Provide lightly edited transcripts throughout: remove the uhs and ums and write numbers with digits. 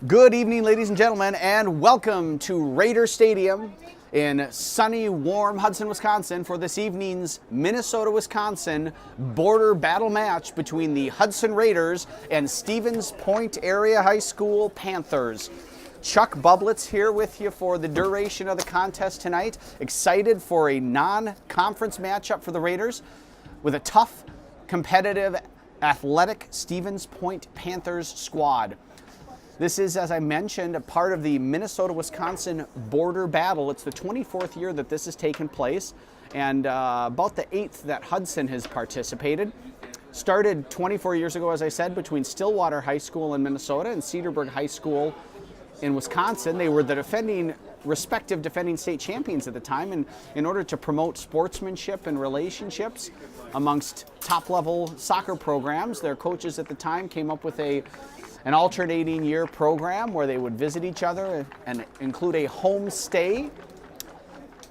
Good evening, ladies and gentlemen, and welcome to Raider Stadium in sunny, warm Hudson, Wisconsin for this evening's Minnesota-Wisconsin border battle match between the Hudson Raiders and Stevens Point Area High School Panthers. Chuck Bublitz here with you for the duration of the contest tonight. Excited for a non-conference matchup for the Raiders with a tough, competitive, athletic Stevens Point Panthers squad. This is, as I mentioned, a part of the Minnesota-Wisconsin border battle. It's the 24th year that this has taken place, and about the 8th that Hudson has participated. Started 24 years ago, as I said, between Stillwater High School in Minnesota and Cedarburg High School in Wisconsin. They were the respective defending state champions at the time, and in order to promote sportsmanship and relationships amongst top-level soccer programs, their coaches at the time came up with an alternating year program where they would visit each other and include a home stay.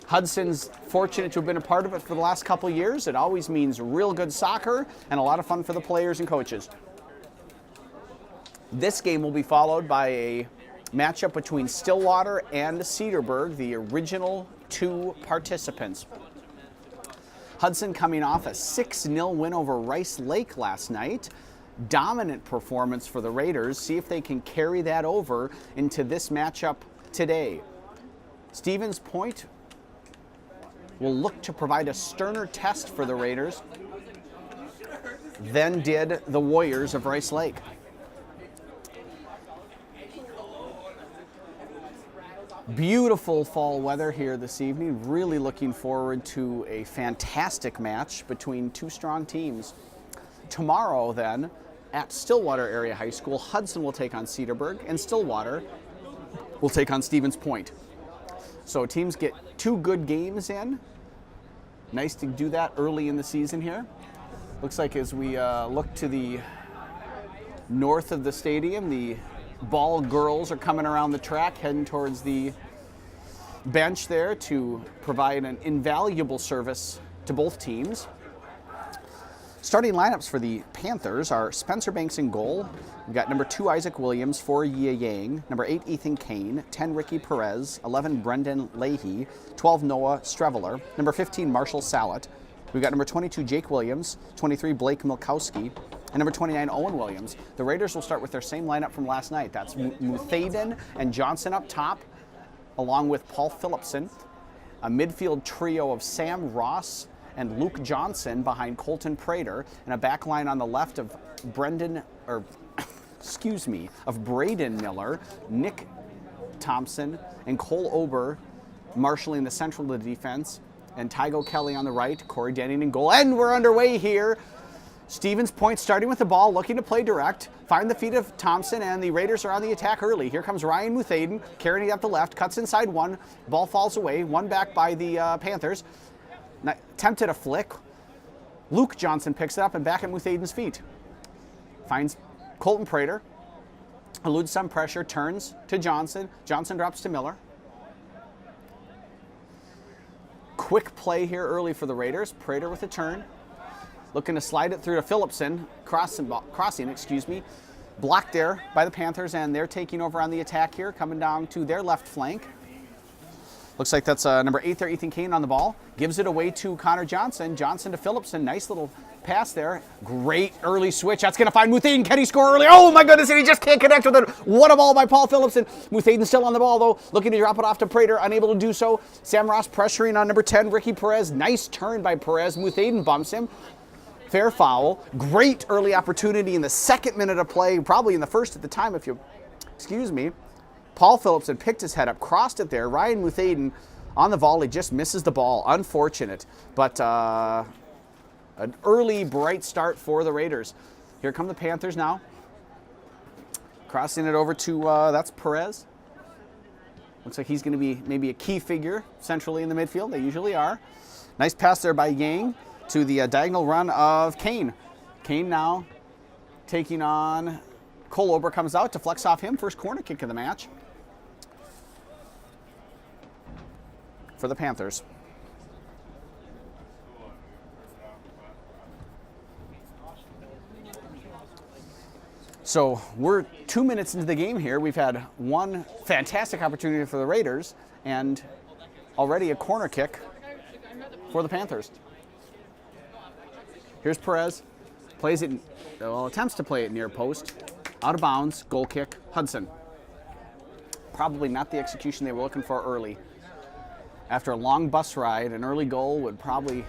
Hudson's fortunate to have been a part of it for the last couple years. It always means real good soccer and a lot of fun for the players and coaches. This game will be followed by a matchup between Stillwater and Cedarburg, the original two participants. Hudson coming off a 6-0 win over Rice Lake last night. Dominant performance for the Raiders. See if they can carry that over into this matchup today. Stevens Point will look to provide a sterner test for the Raiders than did the Warriors of Rice Lake. Beautiful fall weather here this evening. Really looking forward to a fantastic match between two strong teams. Tomorrow then, at Stillwater Area High School, Hudson will take on Cedarburg, and Stillwater will take on Stevens Point. So teams get two good games in. Nice to do that early in the season here. Looks like as we look to the north of the stadium, the ball girls are coming around the track, heading towards the bench there to provide an invaluable service to both teams. Starting lineups for the Panthers are Spencer Banks in goal. We've got number 2, Isaac Williams, 4, Yia Yang, number 8, Ethan Kane, 10, Ricky Perez, 11, Brendan Leahy, 12, Noah Streveler, number 15, Marshall Salet. We've got number 22, Jake Williams, 23, Blake Milkowski, and number 29, Owen Williams. The Raiders will start with their same lineup from last night. That's Muthaden and Johnson up top, along with Paul Phillipson. A midfield trio of Sam Ross and Luke Johnson behind Colton Prater, and a back line on the left of Braden Miller, Nick Thompson, and Cole Ober marshaling the central of the defense, and Tygo Kelly on the right, Corey Denning in goal. And we're underway here. Stevens Point starting with the ball, looking to play direct, find the feet of Thompson, and the Raiders are on the attack early. Here comes Ryan Muthaden, carrying it up the left, cuts inside one, ball falls away, one back by the Panthers. Attempted a flick. Luke Johnson picks it up and back at Muthaden's feet. Finds Colton Prater. Eludes some pressure, turns to Johnson. Johnson drops to Miller. Quick play here early for the Raiders. Prater with a turn. Looking to slide it through to Phillipson. Crossing, blocked there by the Panthers, and they're taking over on the attack here, coming down to their left flank. Looks like that's number 8 there, Ethan Kane on the ball. Gives it away to Connor Johnson. Johnson to Phillipson. Nice little pass there. Great early switch. That's going to find Muthaden. Can he score early? Oh my goodness, and he just can't connect with it. What a ball by Paul Phillipson. Muthaden still on the ball though. Looking to drop it off to Prater. Unable to do so. Sam Ross pressuring on number 10, Ricky Perez. Nice turn by Perez. Muthaden bumps him. Fair foul. Great early opportunity in the second minute of play. Probably in the first at the time if you excuse me. Paul Phillipson picked his head up, crossed it there. Ryan Muthaden on the volley just misses the ball. Unfortunate, but an early bright start for the Raiders. Here come the Panthers now. Crossing it over to, that's Perez. Looks like he's going to be maybe a key figure centrally in the midfield. They usually are. Nice pass there by Yang to the diagonal run of Kane. Kane now taking on Cole Ober, comes out to flex off him. First corner kick of the match for the Panthers. So we're 2 minutes into the game here. We've had one fantastic opportunity for the Raiders and already a corner kick for the Panthers. Here's Perez, plays it, well, attempts to play it near post, out of bounds, goal kick, Hudson. Probably not the execution they were looking for early. After a long bus ride, an early goal would probably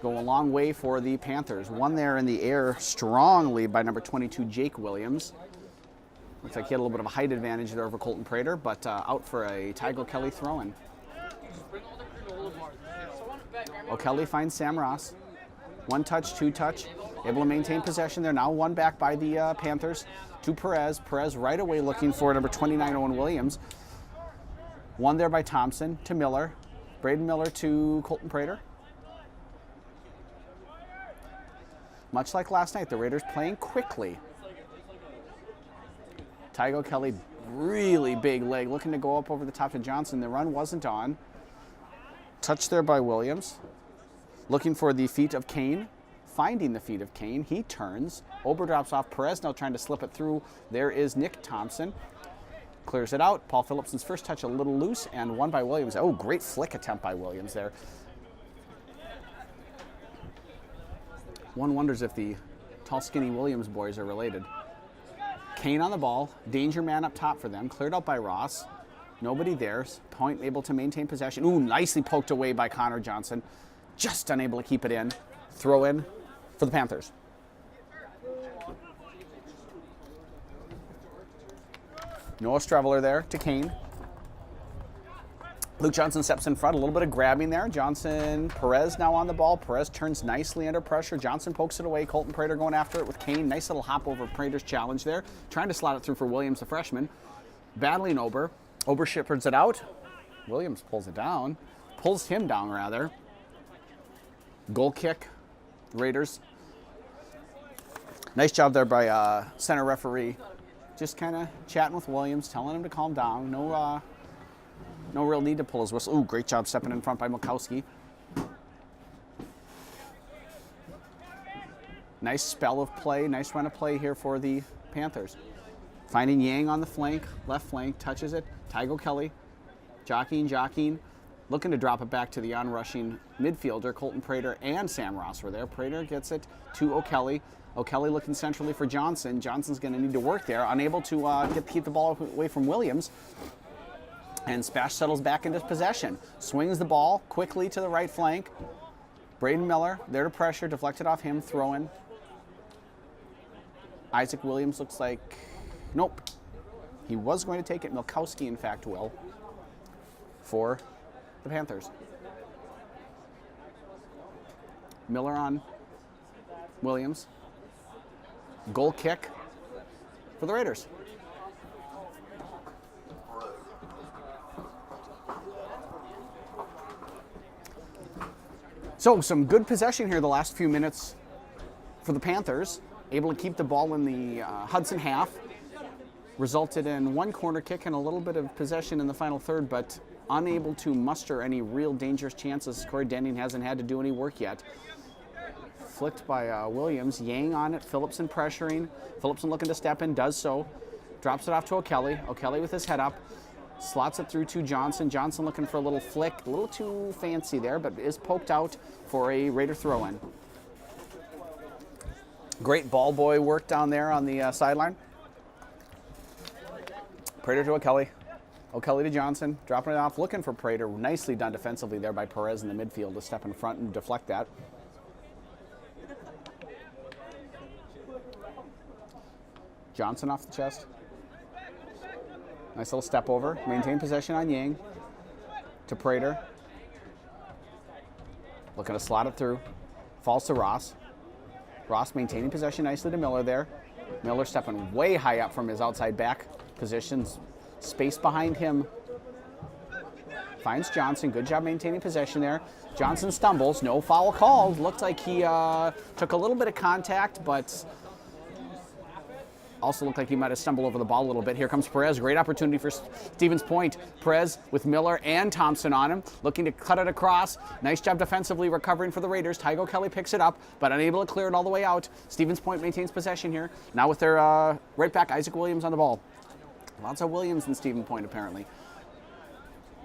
go a long way for the Panthers. One there in the air strongly by number 22, Jake Williams. Looks like he had a little bit of a height advantage there over Colton Prater, but out for a Tygo Kelly throw-in. O'Kelly finds Sam Ross. One touch, two touch, able to maintain possession there. Now one back by the Panthers to Perez. Perez right away looking for number 29, Owen Williams. One there by Thompson to Miller. Braden Miller to Colton Prater. Much like last night, the Raiders playing quickly. Tygo Kelly, really big leg, looking to go up over the top to Johnson. The run wasn't on. Touch there by Williams. Looking for the feet of Kane. Finding the feet of Kane. He turns. Ober drops off. Perez now trying to slip it through. There is Nick Thompson. Clears it out. Paul Phillipson's first touch a little loose, and one by Williams. Oh, great flick attempt by Williams there. One wonders if the tall, skinny Williams boys are related. Kane on the ball. Danger man up top for them. Cleared out by Ross. Nobody there. Point able to maintain possession. Ooh, nicely poked away by Connor Johnson. Just unable to keep it in. Throw in for the Panthers. Noah Streveler there to Kane. Luke Johnson steps in front, a little bit of grabbing there. Johnson, Perez now on the ball. Perez turns nicely under pressure. Johnson pokes it away. Colton Prater going after it with Kane. Nice little hop over Prater's challenge there. Trying to slot it through for Williams, the freshman. Battling Ober. Ober shepherds it out. Williams pulls it down. Pulls him down, rather. Goal kick. Raiders. Nice job there by center referee. Just kind of chatting with Williams, telling him to calm down. No real need to pull his whistle. Ooh, great job stepping in front by Milkowski. Nice spell of play, nice run of play here for the Panthers. Finding Yang on the flank, left flank, touches it. Tygo Kelly, jockeying. Looking to drop it back to the on-rushing midfielder. Colton Prater and Sam Ross were there. Prater gets it to O'Kelly. O'Kelly looking centrally for Johnson. Johnson's going to need to work there. Unable to keep the ball away from Williams. And Spash settles back into possession. Swings the ball quickly to the right flank. Braden Miller there to pressure. Deflected off him. Throw in. Isaac Williams looks like... Nope. He was going to take it. Milkowski, in fact, will. For the Panthers. Miller on Williams. Goal kick for the Raiders. So some good possession here the last few minutes for the Panthers. Able to keep the ball in the Hudson half. Resulted in one corner kick and a little bit of possession in the final third, but unable to muster any real dangerous chances. Corey Denning hasn't had to do any work yet. Flicked by Williams. Yang on it. Phillipson pressuring. Phillipson looking to step in. Does so. Drops it off to O'Kelly. O'Kelly with his head up. Slots it through to Johnson. Johnson looking for a little flick. A little too fancy there, but is poked out for a Raider throw-in. Great ball boy work down there on the sideline. Prater to O'Kelly. O'Kelly to Johnson. Dropping it off. Looking for Prater. Nicely done defensively there by Perez in the midfield to step in front and deflect that. Johnson off the chest. Nice little step over. Maintain possession on Yang. To Prater. Looking to slot it through. Falls to Ross. Ross maintaining possession nicely to Miller there. Miller stepping way high up from his outside back positions. Space behind him. Finds Johnson. Good job maintaining possession there. Johnson stumbles. No foul called. Looked like he took a little bit of contact, but Also looked like he might have stumbled over the ball a little bit. Here comes Perez. Great opportunity for Stevens Point. Perez with Miller and Thompson on him, looking to cut it across. Nice job defensively recovering for the Raiders. Tygo Kelly picks it up, but unable to clear it all the way out. Stevens Point maintains possession here. Now with their right back, Isaac Williams on the ball. Lots of Williams in Stevens Point, apparently.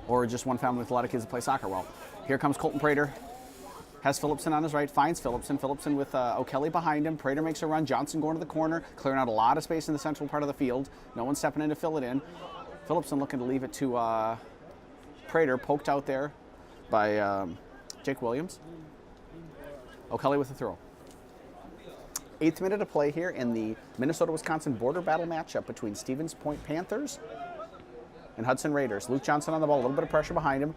Or just one family with a lot of kids that play soccer well. Here comes Colton Prater. Has Phillipson on his right, finds Phillipson. Phillipson with O'Kelly behind him. Prater makes a run. Johnson going to the corner, clearing out a lot of space in the central part of the field. No one stepping in to fill it in. Phillipson looking to leave it to Prater, poked out there by Jake Williams. O'Kelly with the throw. 8th minute of play here in the Minnesota-Wisconsin border battle matchup between Stevens Point Panthers and Hudson Raiders. Luke Johnson on the ball, a little bit of pressure behind him.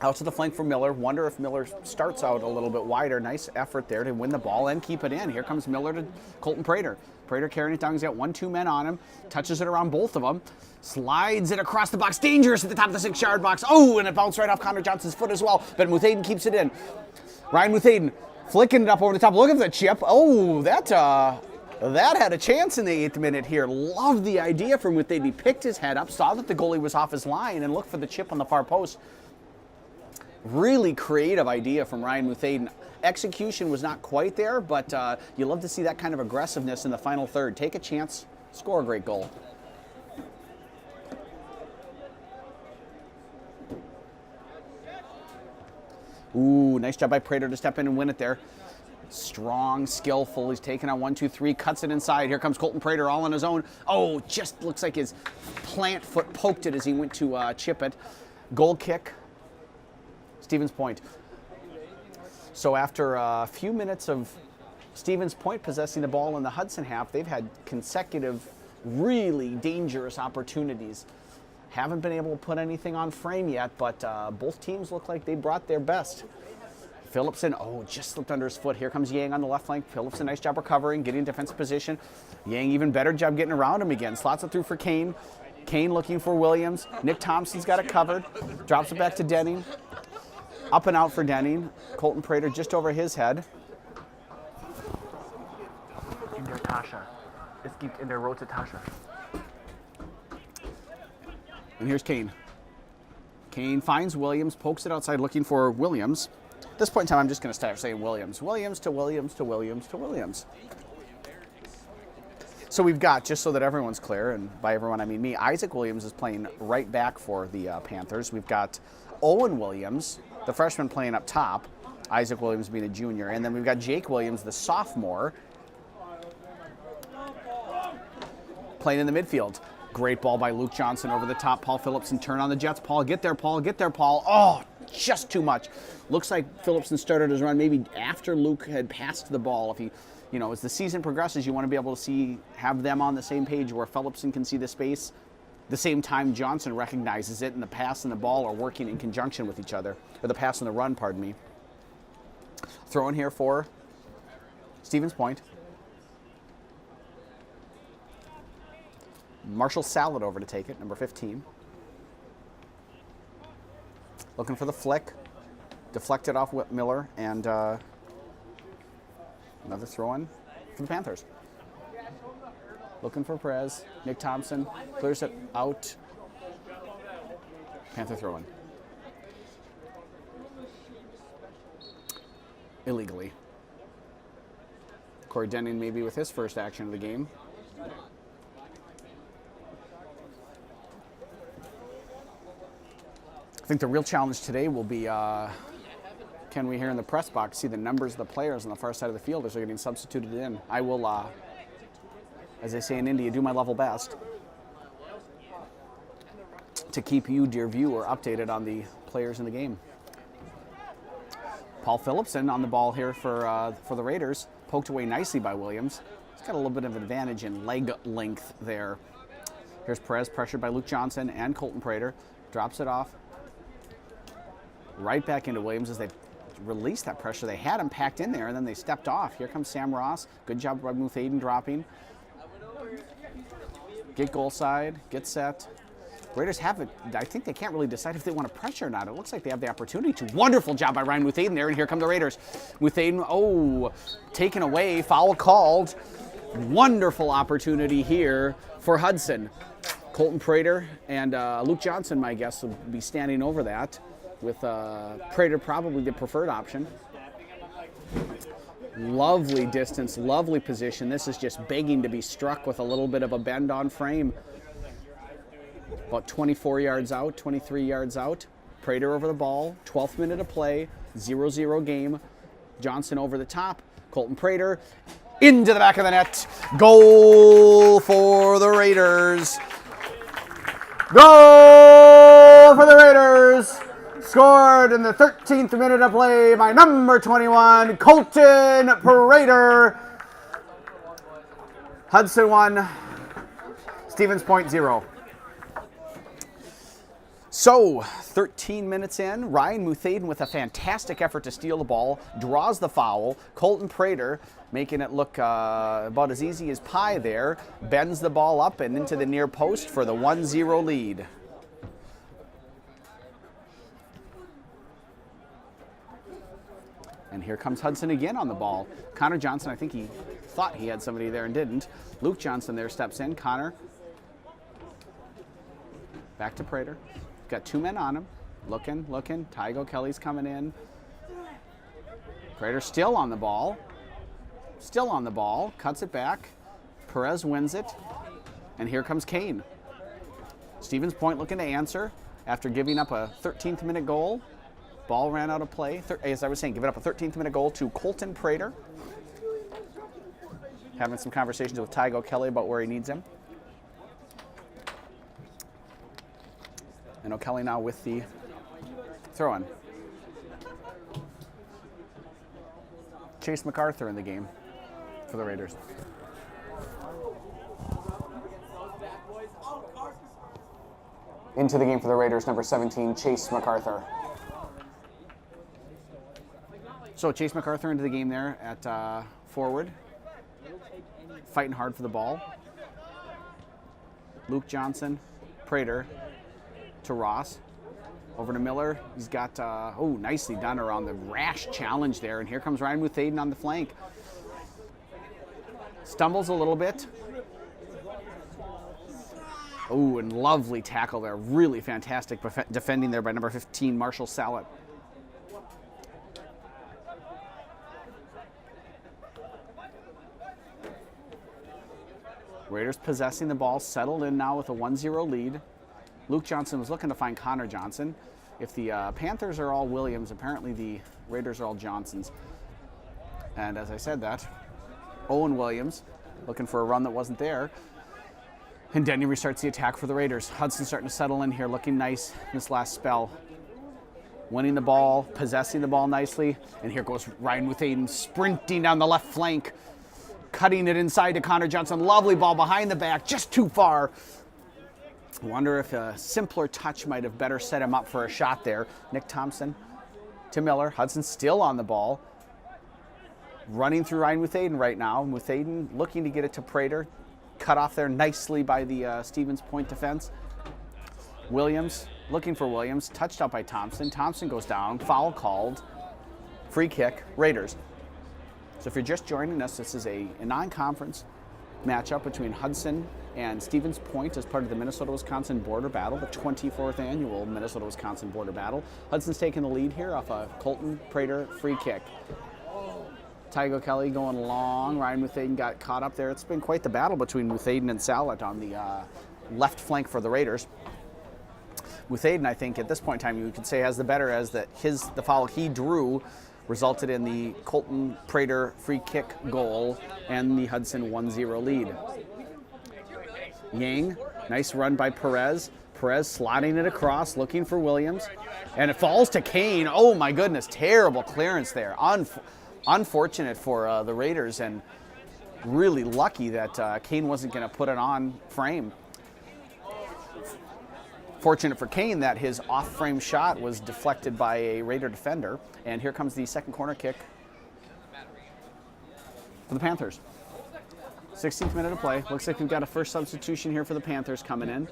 Out to the flank for Miller. Wonder if Miller starts out a little bit wider. Nice effort there to win the ball and keep it in. Here comes Miller to Colton Prater. Prater carrying it down. He's got 1-2 men on him. Touches it around both of them. Slides it across the box. Dangerous at the top of the 6-yard box. Oh, and it bounced right off Connor Johnson's foot as well. But Muthaden keeps it in. Ryan Muthaden flicking it up over the top. Look at the chip. Oh, that had a chance in the 8th minute here. Loved the idea from Muthaden. He picked his head up, saw that the goalie was off his line, and looked for the chip on the far post. Really creative idea from Ryan Muthaden. Execution was not quite there, but you love to see that kind of aggressiveness in the final third. Take a chance, score a great goal. Ooh, nice job by Prater to step in and win it there. Strong, skillful. He's taking on 1-2-3, cuts it inside. Here comes Colton Prater all on his own. Oh, just looks like his plant foot poked it as he went to chip it. Goal kick. Stevens Point. So after a few minutes of Stevens Point possessing the ball in the Hudson half, they've had consecutive really dangerous opportunities. Haven't been able to put anything on frame yet, but both teams look like they brought their best. Phillipson, oh, just slipped under his foot. Here comes Yang on the left flank. Phillipson, nice job recovering, getting in defensive position. Yang, even better job getting around him again. Slots it through for Kane. Kane looking for Williams. Nick Thompson's got it covered. Drops it back to Denning. Up and out for Denning. Colton Prater just over his head. In der Tasche. Es gibt in der rote Tasche. And here's Kane. Kane finds Williams, pokes it outside looking for Williams. At this point in time, I'm just going to start saying Williams. Williams to Williams to Williams to Williams. So we've got, just so that everyone's clear, and by everyone I mean me, Isaac Williams is playing right back for the Panthers. We've got Owen Williams, the freshman, playing up top, Isaac Williams being a junior, and then we've got Jake Williams, the sophomore, playing in the midfield. Great ball by Luke Johnson over the top. Paul Phillipson turn on the Jets. Paul, get there, Paul, get there, Paul. Oh, just too much. Looks like Phillipson started his run maybe after Luke had passed the ball. If he, as the season progresses, you want to be able to have them on the same page where Phillipson can see the space. The same time Johnson recognizes it, and the pass and the ball are working in conjunction with each other. Or the pass and the run, pardon me. Throw in here for Stevens Point. Marshall Salad over to take it, number 15. Looking for the flick. Deflected off Miller, and another throw in for the Panthers. Looking for Perez. Nick Thompson clears it out. Panther throw in. Illegally. Corey Denning maybe with his first action of the game. I think the real challenge today will be, can we here in the press box see the numbers of the players on the far side of the field as they're getting substituted in? I will, as they say in India, do my level best to keep you, dear viewer, updated on the players in the game. Paul Phillipson on the ball here for the Raiders, poked away nicely by Williams. He's got a little bit of an advantage in leg length there. Here's Perez, pressured by Luke Johnson and Colton Prater. Drops it off. Right back into Williams as they released that pressure. They had him packed in there, and then they stepped off. Here comes Sam Ross. Good job by Muthaden dropping. Get goal side, get set. Raiders have it. I think they can't really decide if they want to pressure or not. It looks like they have the opportunity to. Wonderful job by Ryan Muthaden there, and here come the Raiders. Muthaden, taken away, foul called. Wonderful opportunity here for Hudson. Colton Prater and Luke Johnson, my guess, will be standing over that, with Prater probably the preferred option. Lovely distance, lovely position. This is just begging to be struck with a little bit of a bend on frame. About 24 yards out, 23 yards out. Prater over the ball, 12th minute of play, 0-0 game. Johnson over the top, Colton Prater into the back of the net. Goal for the Raiders. Goal for the Raiders. Scored in the 13th minute of play by number 21, Colton Prater. Hudson 1, Stevens Point 0. So, 13 minutes in, Ryan Muthaden with a fantastic effort to steal the ball, draws the foul. Colton Prater making it look about as easy as pie there, bends the ball up and into the near post for the 1-0 lead. And here comes Hudson again on the ball. Connor Johnson, I think he thought he had somebody there and didn't. Luke Johnson there steps in. Connor. Back to Prater. Got two men on him. Looking. Tygo Kelly's coming in. Prater still on the ball. Cuts it back. Perez wins it. And here comes Kane. Stevens Point looking to answer after giving up a 13th minute goal. Ball ran out of play. As I was saying, giving up a 13th minute goal to Colton Prater. Having some conversations with Tygo Kelly about where he needs him. And O'Kelly now with the throw-in. Chase MacArthur in the game for the Raiders. Into the game for the Raiders, number 17, Chase MacArthur. So Chase MacArthur into the game there at forward. Fighting hard for the ball. Luke Johnson, Prater to Ross. Over to Miller. He's got, nicely done around the rash challenge there. And here comes Ryan Muthaden on the flank. Stumbles a little bit. Oh, and lovely tackle there. Really fantastic defending there by number 15, Marshall Sallet. Raiders possessing the ball, settled in now with a 1-0 lead. Luke Johnson was looking to find Connor Johnson. If the Panthers are all Williams, apparently the Raiders are all Johnsons. And as I said that, Owen Williams looking for a run that wasn't there. And Denny restarts the attack for the Raiders. Hudson starting to settle in here, looking nice this last spell. Winning the ball, possessing the ball nicely. And here goes Ryan Muthaden sprinting down the left flank. Cutting it inside to Connor Johnson. Lovely ball behind the back, just too far. I wonder if a simpler touch might have better set him up for a shot there. Nick Thompson to Miller. Hudson still on the ball. Running through Ryan Muthaden right now. Muthaden looking to get it to Prater. Cut off there nicely by the Stevens Point defense. Williams, looking for Williams. Touched out by Thompson. Thompson goes down. Foul called. Free kick. Raiders. So if you're just joining us, this is a non-conference matchup between Hudson and Stevens Point as part of the Minnesota-Wisconsin border battle, the 24th annual Minnesota-Wisconsin border battle. Hudson's taking the lead here off a Colton Prater free kick. Tygo Kelly going long. Ryan Muthaden got caught up there. It's been quite the battle between Muthaden and Sallet on the left flank for the Raiders. Muthaden, I think, at this point in time, you could say has the better, as that the foul he drew resulted in the Colton Prater free kick goal and the Hudson 1-0 lead. Yang, nice run by Perez. Perez slotting it across, looking for Williams. And it falls to Kane. Oh my goodness, terrible clearance there. Unfortunate for the Raiders, and really lucky that Kane wasn't going to put it on frame. Fortunate for Kane that his off-frame shot was deflected by a Raider defender. And here comes the second corner kick for the Panthers. 16th minute of play. Looks like we've got a first substitution here for the Panthers coming in.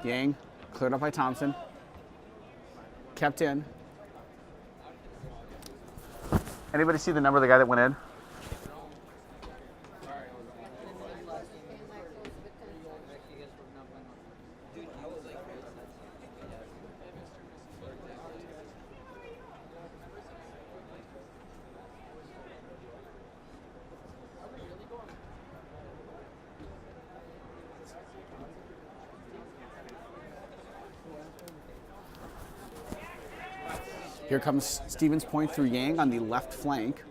Yang Cleared up by Thompson. Kept in. Anybody see the number of the guy that went in? Here comes Stevens Point through Yang on the left flank.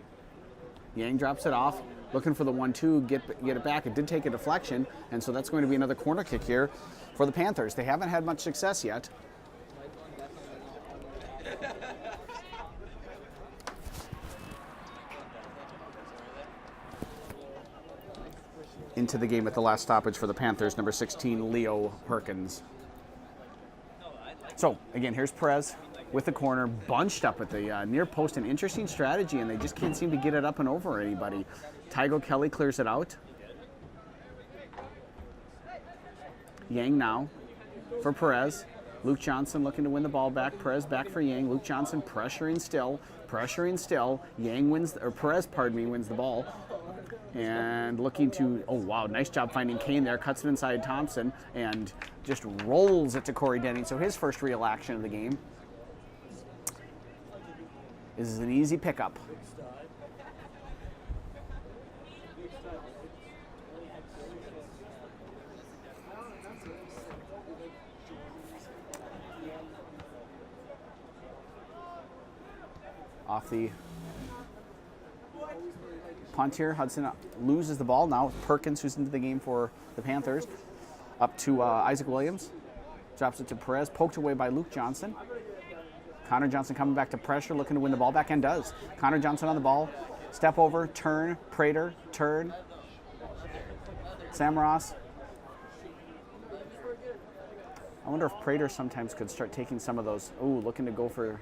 Yang drops it off, looking for the 1-2, get it back. It did take a deflection, and so that's going to be another corner kick here for the Panthers. They haven't had much success yet. Into the game at the last stoppage for the Panthers, number 16, Leo Perkins. So, again, here's Perez with the corner, bunched up at the near post. An interesting strategy, and they just can't seem to get it up and over anybody. Tygo Kelly clears it out. Yang now for Perez. Luke Johnson looking to win the ball back. Perez back for Yang. Luke Johnson pressuring still. Yang wins, or Perez, pardon me, wins the ball. And looking to, oh wow, nice job finding Kane there. Cuts it inside Thompson and just rolls it to Corey Denning. So his first real action of the game. This is an easy pickup. Off the punt here, Hudson loses the ball. Now it's Perkins who's into the game for the Panthers. Up to Isaac Williams. Drops it to Perez, poked away by Luke Johnson. Connor Johnson coming back to pressure, looking to win the ball back, and does. Connor Johnson on the ball. Step over, turn, Prater, turn. Samaras. I wonder if Prater sometimes could start taking some of those. Ooh, looking to go for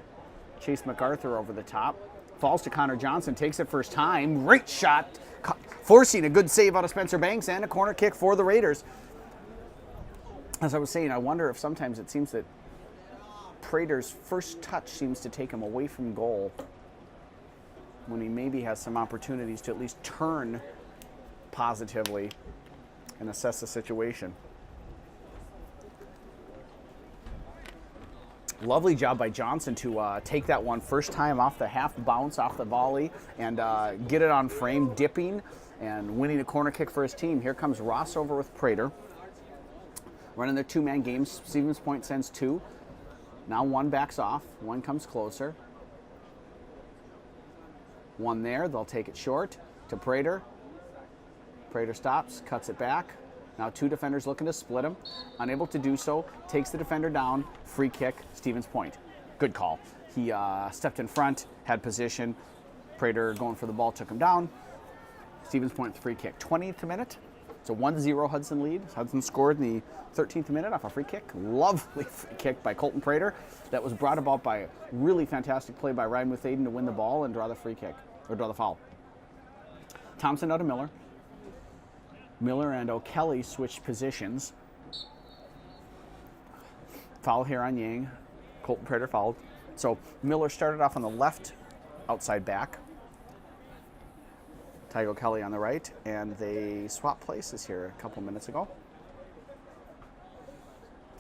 Chase MacArthur over the top. Falls to Connor Johnson, takes it first time. Great shot, forcing a good save out of Spencer Banks, and a corner kick for the Raiders. As I was saying, I wonder if sometimes it seems that Prater's first touch seems to take him away from goal when he maybe has some opportunities to at least turn positively and assess the situation. Lovely job by Johnson to take that one first time off the half bounce, off the volley, and get it on frame, dipping and winning a corner kick for his team. Here comes Ross over with Prater. Running their two-man games. Stevens Point sends two. Now one backs off. One comes closer. One there. They'll take it short to Prater. Prater stops, cuts it back. Now two defenders looking to split him. Unable to do so. Takes the defender down. Free kick, Stevens Point. Good call. He stepped in front, had position. Prater going for the ball, took him down. Stevens Point free kick. 20th minute. It's a 1-0 Hudson lead. Hudson scored in the 13th minute off a free kick. Lovely free kick by Colton Prater. That was brought about by a really fantastic play by Ryan Muthaden to win the ball and draw the free kick, or draw the foul. Thompson out to Miller. Miller and O'Kelly switched positions. Foul here on Yang. Colton Prater fouled. So Miller started off on the left outside back. Tygo Kelly on the right, and they swapped places here a couple minutes ago.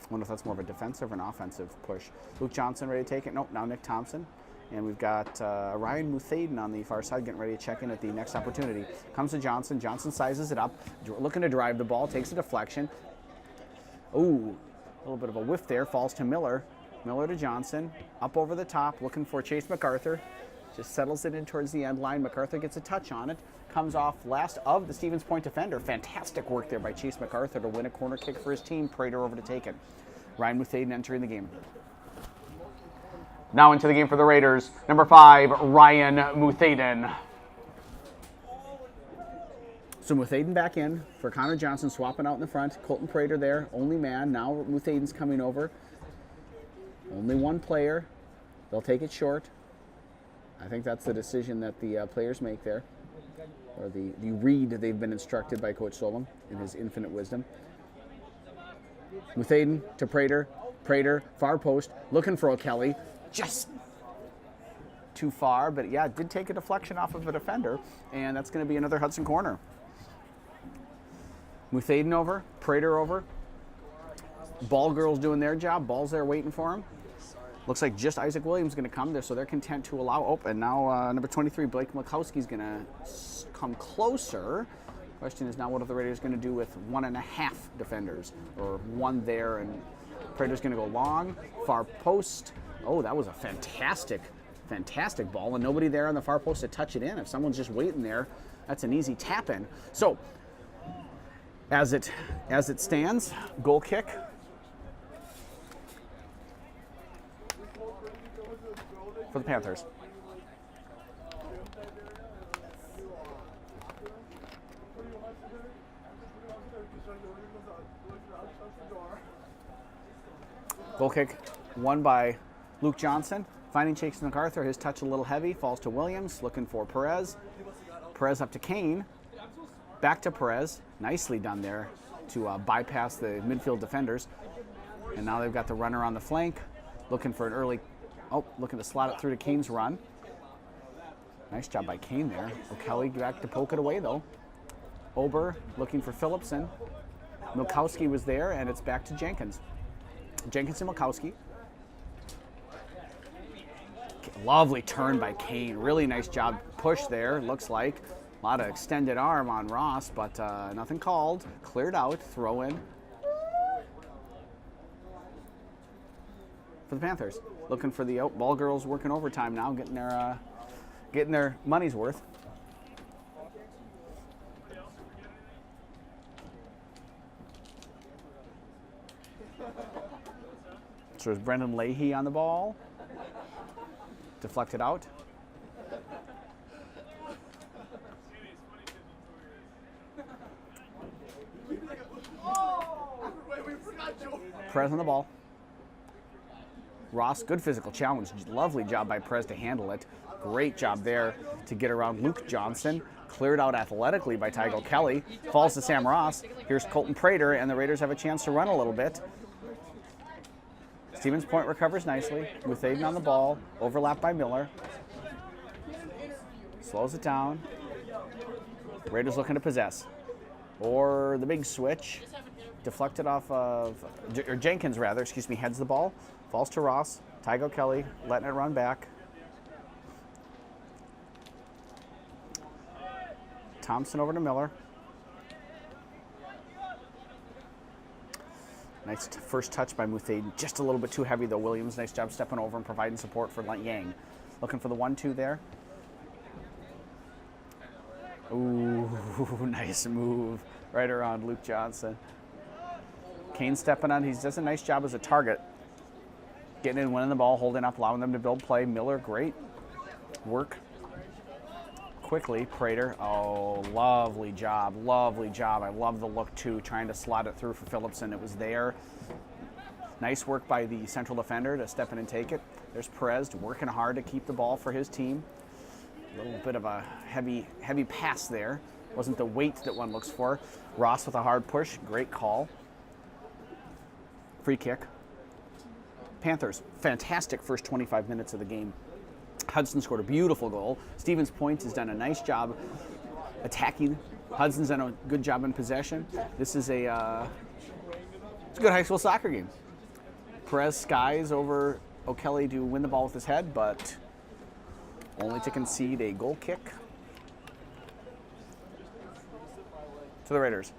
I wonder if that's more of a defensive or an offensive push. Luke Johnson ready to take it. Nope, now Nick Thompson. And we've got Ryan Muthaden on the far side getting ready to check in at the next opportunity. Comes to Johnson. Johnson sizes it up, looking to drive the ball, takes a deflection. Ooh, a little bit of a whiff there. Falls to Miller. Miller to Johnson. Up over the top, looking for Chase MacArthur. Just settles it in towards the end line. MacArthur gets a touch on it. Comes off last of the Stevens Point defender. Fantastic work there by Chase MacArthur to win a corner kick for his team. Prater over to take it. Ryan Muthaden entering the game. Now into the game for the Raiders. Number 5, Ryan Muthaden. So Muthaden back in for Connor Johnson, swapping out in the front. Colton Prater there, only man. Now Muthaden's coming over. Only one player. They'll take it short. I think that's the decision that the players make there, or the read they've been instructed by Coach Solom in his infinite wisdom. Muthaden to Prater. Prater, far post, looking for O'Kelly. Just too far, but yeah, it did take a deflection off of a defender, and that's going to be another Hudson corner. Muthaden over, Prater over. Ball girls doing their job. Ball's there waiting for him. Looks like just Isaac Williams is going to come there, so they're content to allow. Oh, and now number 23, Blake Mikowski, is going to come closer. Question is now what are the Raiders going to do with 1.5 defenders, or one there, and Prater's going to go long, far post. Oh, that was a fantastic ball, and nobody there on the far post to touch it in. If someone's just waiting there, that's an easy tap in. So, as it stands, goal kick. For the Panthers. Goal kick won by Luke Johnson. Finding Chase MacArthur, his touch a little heavy, falls to Williams, looking for Perez. Perez up to Kane. Back to Perez. Nicely done there to bypass the midfield defenders. And now they've got the runner on the flank, looking for an early. Oh, looking to slot it through to Kane's run. Nice job by Kane there. O'Kelly back to poke it away, though. Ober looking for Phillipson. Milkowski was there, and it's back to Jenkins. Jenkins and Milkowski. Lovely turn by Kane. Really nice job push there, looks like. A lot of extended arm on Ross, but nothing called. Cleared out, throw in. For the Panthers. Looking for the ball girls working overtime now, getting their money's worth. So there's Brendan Leahy on the ball. Deflected out. Perez on the ball. Ross, good physical challenge. Lovely job by Perez to handle it. Great job there to get around Luke Johnson. Cleared out athletically by Tygo Kelly. Falls to Sam Ross. Here's Colton Prater, and the Raiders have a chance to run a little bit. Stevens Point recovers nicely. Muthaden on the ball. Overlapped by Miller. Slows it down. Raiders looking to possess. Or the big switch. Deflected off of, or Jenkins rather, excuse me, heads the ball. Falls to Ross. Tygo Kelly letting it run back. Thompson over to Miller. Nice first touch by Muthaden. Just a little bit too heavy though. Williams, nice job stepping over and providing support for Yang. Looking for the 1-2 there. Ooh, nice move. Right around Luke Johnson. Kane stepping on. He does a nice job as a target. Getting in, winning the ball, holding up, allowing them to build play. Miller, great work. Quickly, Prater. Oh, lovely job, lovely job. I love the look too, trying to slot it through for Phillipson. It was there. Nice work by the central defender to step in and take it. There's Perez working hard to keep the ball for his team. A little bit of a heavy pass there. Wasn't the weight that one looks for. Ross with a hard push, great call. Free kick. Panthers, fantastic first 25 minutes of the game. Hudson scored a beautiful goal. Stevens Point has done a nice job attacking. Hudson's done a good job in possession. This is it's a good high school soccer game. Perez skies over O'Kelly to win the ball with his head, but only to concede a goal kick to the Raiders.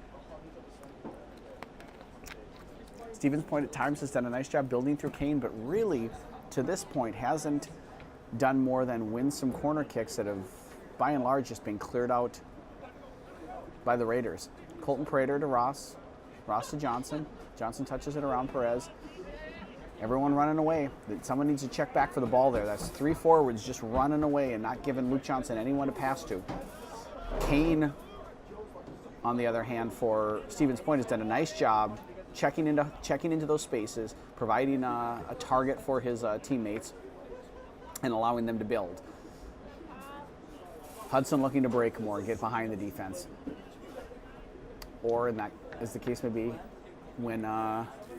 Stevens Point at times has done a nice job building through Kane, but really, to this point, hasn't done more than win some corner kicks that have, by and large, just been cleared out by the Raiders. Colton Prater to Ross. Ross to Johnson. Johnson touches it around Perez. Everyone running away. Someone needs to check back for the ball there. That's 3 forwards just running away and not giving Luke Johnson anyone to pass to. Kane, on the other hand, for Stevens Point, has done a nice job checking into those spaces, providing a target for his teammates, and allowing them to build. Hudson looking to break more, get behind the defense. Or, in that, as the case may be, when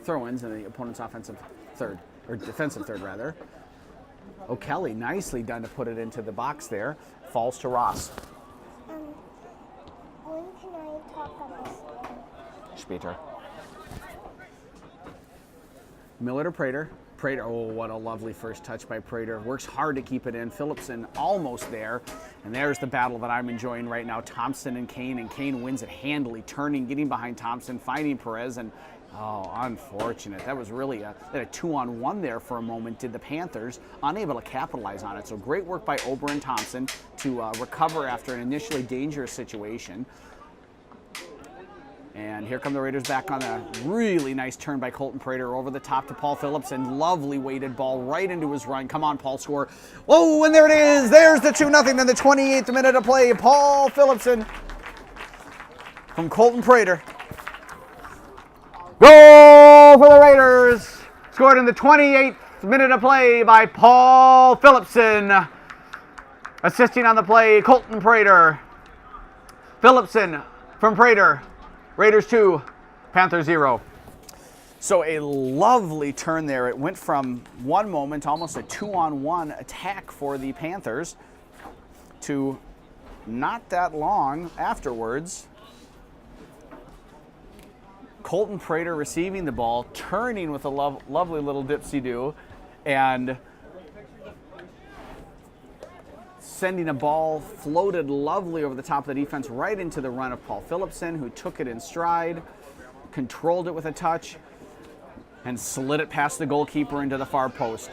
throw-ins in the opponent's offensive third, or defensive third rather. O'Kelly, nicely done to put it into the box there. Falls to Ross. When can I talk about Später. Miller to Prater. Prater, oh, what a lovely first touch by Prater. Works hard to keep it in. Phillipson almost there. And there's the battle that I'm enjoying right now. Thompson and Kane wins it handily, turning, getting behind Thompson, finding Perez, and oh, unfortunate. That was really a 2-on-1 there for a moment, did the Panthers, unable to capitalize on it. So great work by Ober and Thompson to recover after an initially dangerous situation. And here come the Raiders back on a really nice turn by Colton Prater over the top to Paul Phillipson. Lovely weighted ball right into his run. Come on, Paul, score. Whoa, and there it is. There's the 2-0 in the 28th minute of play. Paul Phillipson from Colton Prater. Goal for the Raiders. Scored in the 28th minute of play by Paul Phillipson. Assisting on the play, Colton Prater. Phillipson from Prater. Raiders 2, Panthers 0. So a lovely turn there. It went from one moment, almost a 2-on-1 attack for the Panthers, to not that long afterwards. Colton Prater receiving the ball, turning with a lovely little dipsy-do, and sending a ball floated lovely over the top of the defense right into the run of Paul Phillipson, who took it in stride, controlled it with a touch, and slid it past the goalkeeper into the far post.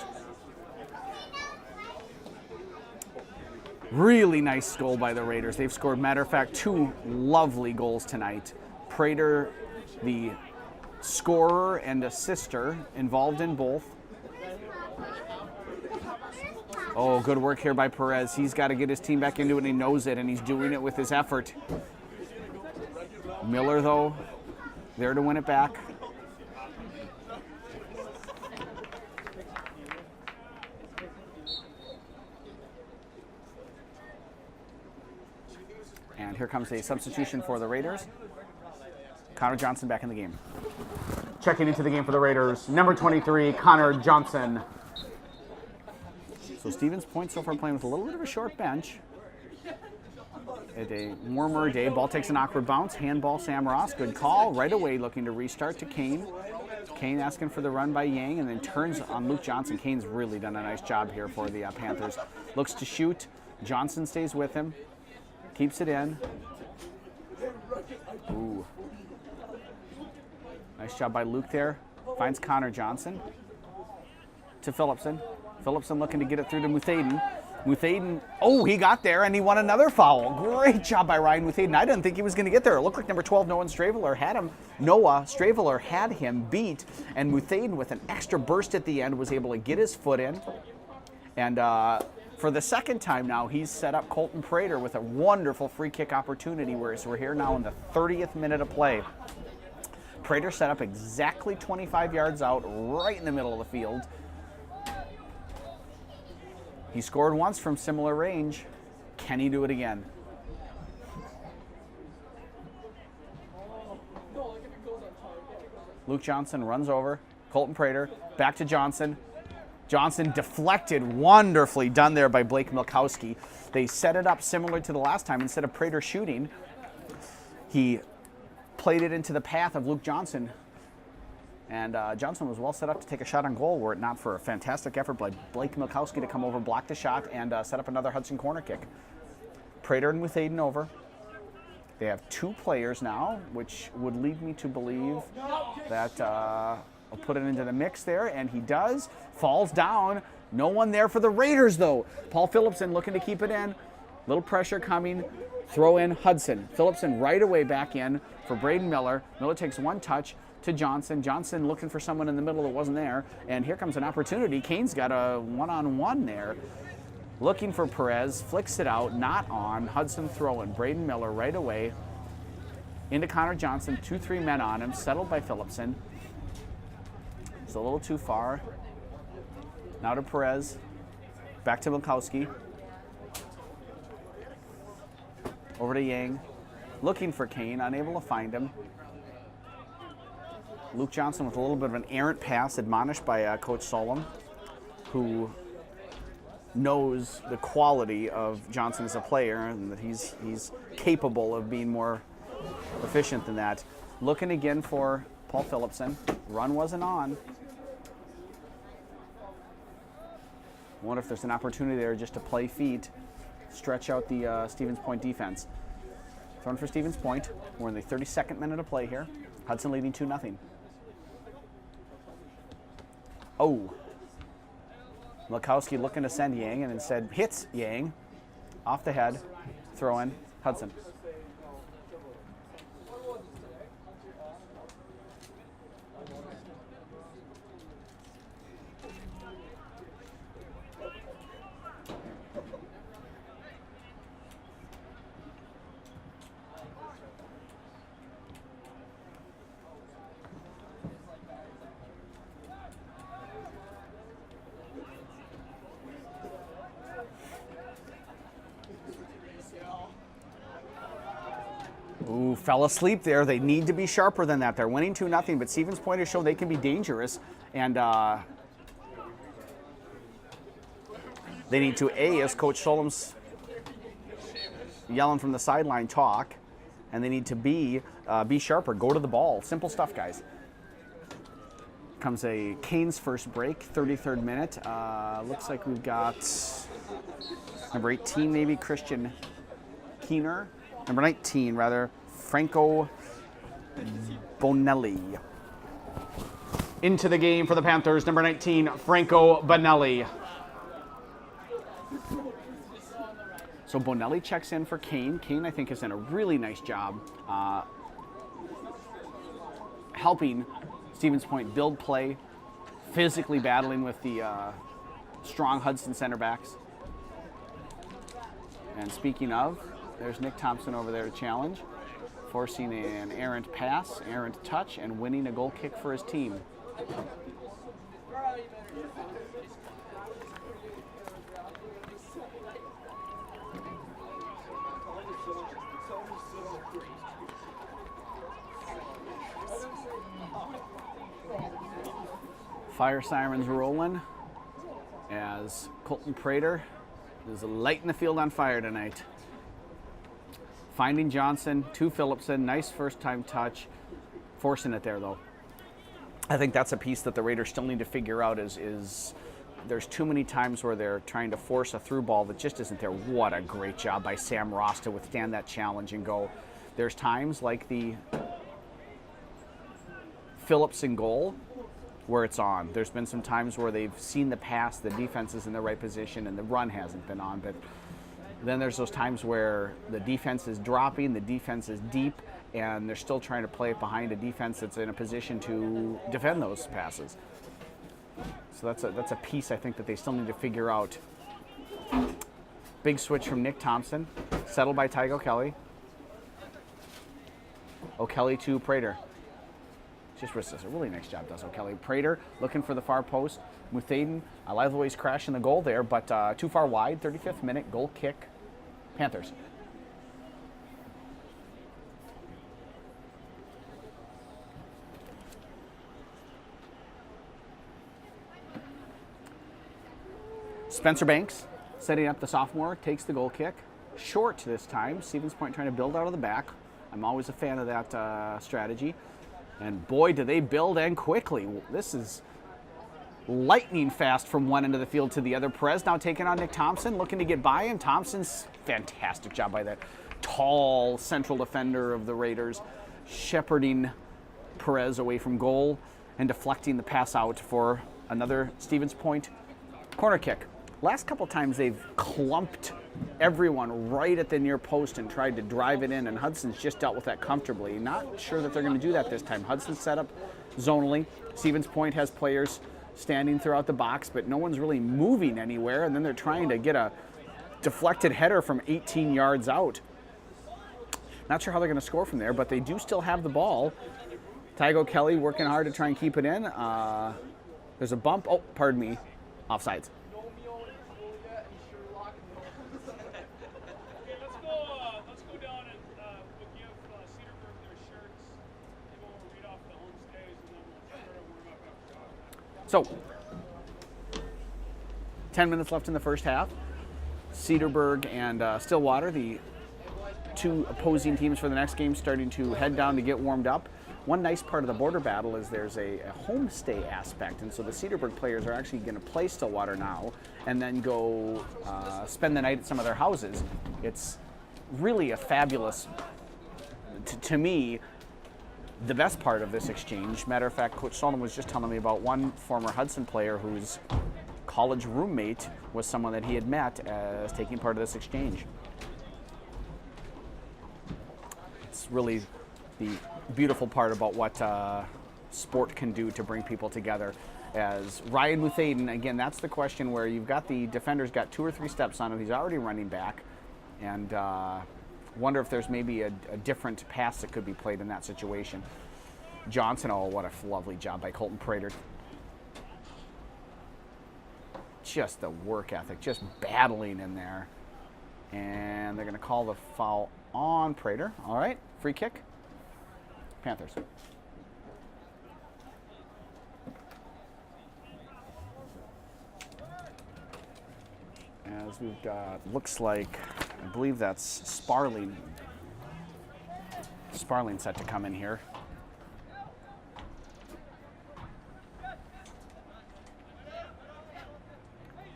Really nice goal by the Raiders. They've scored, matter of fact, 2 lovely goals tonight. Prater, the scorer and assister, involved in both. Oh, good work here by Perez. He's got to get his team back into it, and he knows it, and he's doing it with his effort. Miller, though, there to win it back. And here comes a substitution for the Raiders. Connor Johnson back in the game. Checking into the game for the Raiders, number 23, Connor Johnson. So Stevens Point so far playing with a little bit of a short bench. At a warmer day, ball takes an awkward bounce. Handball, Sam Ross. Good call. Right away looking to restart to Kane. Kane asking for the run by Yang and then turns on Luke Johnson. Kane's really done a nice job here for the Panthers. Looks to shoot. Johnson stays with him. Keeps it in. Ooh. Nice job by Luke there. Finds Connor Johnson. To Phillipson. Phillipson looking to get it through to Muthaden. Muthaden, oh, he got there and he won another foul. Great job by Ryan Muthaden. I didn't think he was going to get there. It looked like number 12, Noah Straveler had him beat, and Muthaden, with an extra burst at the end, was able to get his foot in. And for the second time now, he's set up Colton Prater with a wonderful free kick opportunity, whereas we're here now in the 30th minute of play. Prater set up exactly 25 yards out, right in the middle of the field. He scored once from similar range. Can he do it again? Luke Johnson runs over. Colton Prater, back to Johnson. Johnson deflected, wonderfully done there by Blake Milkowski. They set it up similar to the last time. Instead of Prater shooting, he played it into the path of Luke Johnson. And Johnson was well set up to take a shot on goal, were it not for a fantastic effort by Blake Milkowski to come over, block the shot, and set up another Hudson corner kick. Prater and Muthaden over. They have 2 players now, which would lead me to believe that I'll put it into the mix there, and he does. Falls down. No one there for the Raiders, though. Paul Phillipson looking to keep it in. Little pressure coming. Throw in Hudson. Phillipson right away back in for Braden Miller. Miller takes one touch to Johnson. Johnson looking for someone in the middle that wasn't there. And here comes an opportunity. Kane's got a one-on-one there. Looking for Perez. Flicks it out. Not on. Hudson throwing. Braden Miller right away into Connor Johnson. 2-3 men on him. Settled by Phillipson. It's a little too far. Now to Perez. Back to Milkowski. Over to Yang. Looking for Kane. Unable to find him. Luke Johnson with a little bit of an errant pass, admonished by Coach Solom, who knows the quality of Johnson as a player and that he's capable of being more efficient than that. Looking again for Paul Phillipson. Run wasn't on. Wonder if there's an opportunity there just to play feet, stretch out the Stevens Point defense. Throwing for Stevens Point. We're in the 32nd minute of play here. Hudson leading 2-0. Oh. Malkowski looking to send Yang and instead hits Yang. Off the head. Throw in. Hudson. Ooh, fell asleep there. They need to be sharper than that. They're winning 2-0, but Stevens Point has shown they can be dangerous, and they need to, as Coach Solom's yelling from the sideline, talk, and they need to be sharper. Go to the ball. Simple stuff, guys. Comes a Canes first break, 33rd minute. Looks like we've got number 18, maybe, Christian Keener. Number 19, rather, Franco Bonelli. Into the game for the Panthers, number 19, Franco Bonelli. So Bonelli checks in for Kane. Kane, I think, has done a really nice job helping Stevens Point build play, physically battling with the strong Hudson center backs. And speaking of, there's Nick Thompson over there to challenge, forcing an errant pass, errant touch, and winning a goal kick for his team. Fire sirens rolling as Colton Prater is lighting the field on fire tonight. Finding Johnson to Phillipson. Nice first-time touch. Forcing it there, though. I think that's a piece that the Raiders still need to figure out is there's too many times where they're trying to force a through ball that just isn't there. What a great job by Sam Ross to withstand that challenge and go. There's times like the Phillipson goal where it's on. There's been some times where they've seen the pass, the defense is in the right position, and the run hasn't been on. But then there's those times where the defense is dropping, the defense is deep, and they're still trying to play it behind a defense that's in a position to defend those passes. So that's a piece I think that they still need to figure out. Big switch from Nick Thompson, settled by Tygo O'Kelly. O'Kelly to Prater. Just does a really nice job, does O'Kelly. Prater looking for the far post. Muthaden, I like the way he's crashing the goal there, but too far wide. 35th minute, goal kick. Panthers. Spencer Banks, setting up the sophomore, takes the goal kick. Short this time. Stevens Point trying to build out of the back. I'm always a fan of that strategy. And boy, do they build and quickly. This is lightning fast from one end of the field to the other. Perez now taking on Nick Thompson, looking to get by him. Thompson's fantastic job by that tall central defender of the Raiders, shepherding Perez away from goal and deflecting the pass out for another Stevens Point corner kick. Last couple times they've clumped everyone right at the near post and tried to drive it in, and Hudson's just dealt with that comfortably. Not sure that they're going to do that this time. Hudson's set up zonally. Stevens Point has players standing throughout the box, but no one's really moving anywhere, and then they're trying to get a deflected header from 18 yards out. Not sure how they're going to score from there, but they do still have the ball. Tygo Kelly working hard to try and keep it in. There's a bump. Oh, pardon me. Offsides. So, 10 minutes left in the first half. Cedarburg and Stillwater, the two opposing teams for the next game, starting to head down to get warmed up. One nice part of the border battle is there's a homestay aspect, and so the Cedarburg players are actually going to play Stillwater now and then go spend the night at some of their houses. It's really a fabulous, to me, the best part of this exchange. Matter of fact, Coach Sullivan was just telling me about one former Hudson player whose college roommate was someone that he had met as taking part of this exchange. It's really the beautiful part about what sport can do to bring people together. As Ryan Muthaden, again, that's the question where you've got the defender's got 2 or 3 steps on him. He's already running back, and wonder if there's maybe a different pass that could be played in that situation. Johnson, oh, what a lovely job by Colton Prater. Just the work ethic, just battling in there. And they're going to call the foul on Prater. All right, free kick. Panthers. As we've got, looks like, I believe that's Sparling. Sparling set to come in here.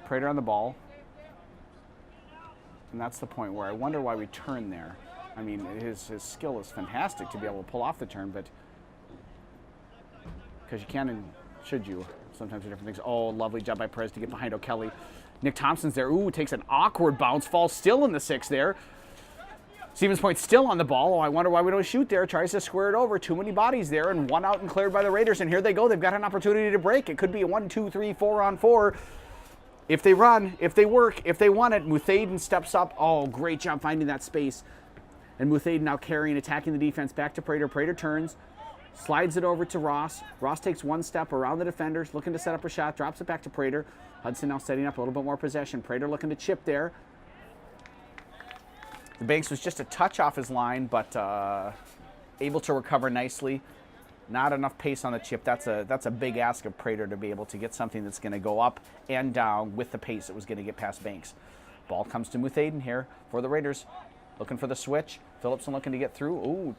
Prater on the ball. And that's the point where I wonder why we turn there. I mean, his skill is fantastic to be able to pull off the turn, but because you can and should you sometimes do different things. Oh, lovely job by Perez to get behind O'Kelly. Nick Thompson's there. Ooh, takes an awkward bounce, falls still in the 6 there. Stevens Point still on the ball. Oh, I wonder why we don't shoot there. Tries to square it over. Too many bodies there, and one out and cleared by the Raiders. And here they go. They've got an opportunity to break. It could be a 1, 2, 3, 4 on 4. If they run, if they work, if they want it, Muthaden steps up. Oh, great job finding that space. And Muthaden now carrying, attacking the defense back to Prater. Prater turns, slides it over to Ross. Ross takes 1 step around the defenders, looking to set up a shot, drops it back to Prater. Hudson now setting up a little bit more possession. Prater looking to chip there. The Banks was just a touch off his line, but able to recover nicely. Not enough pace on the chip. That's a big ask of Prater to be able to get something that's going to go up and down with the pace it was going to get past Banks. Ball comes to Muthaden here for the Raiders. Looking for the switch. Phillipson looking to get through. Ooh.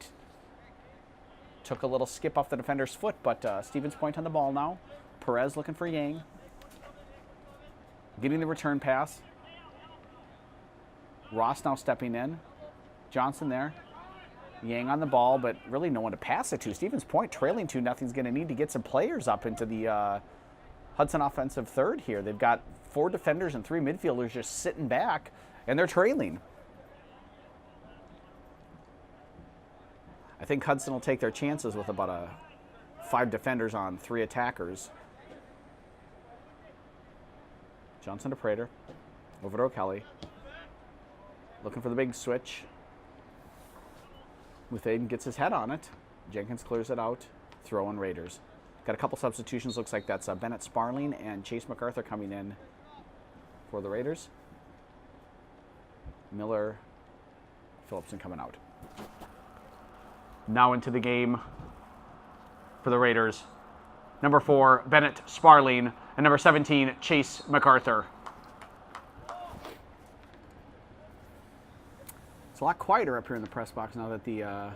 Took a little skip off the defender's foot, but Stevens Point on the ball now. Perez looking for Yang. Getting the return pass. Ross now stepping in. Johnson there. Yang on the ball, but really no one to pass it to. Stevens Point trailing 2-0 is going to need to get some players up into the Hudson offensive third here. They've got 4 defenders and 3 midfielders just sitting back, and they're trailing. I think Hudson will take their chances with about 5 defenders on 3 attackers. Johnson to Prater. Over to O'Kelly. Looking for the big switch. Muthaden gets his head on it. Jenkins clears it out. Throw in Raiders. Got a couple substitutions. Looks like that's Bennett Sparling and Chase MacArthur coming in for the Raiders. Miller, Phillipson coming out. Now into the game for the Raiders. Number 4, Bennett Sparling, and number 17, Chase MacArthur. It's a lot quieter up here in the press box now that the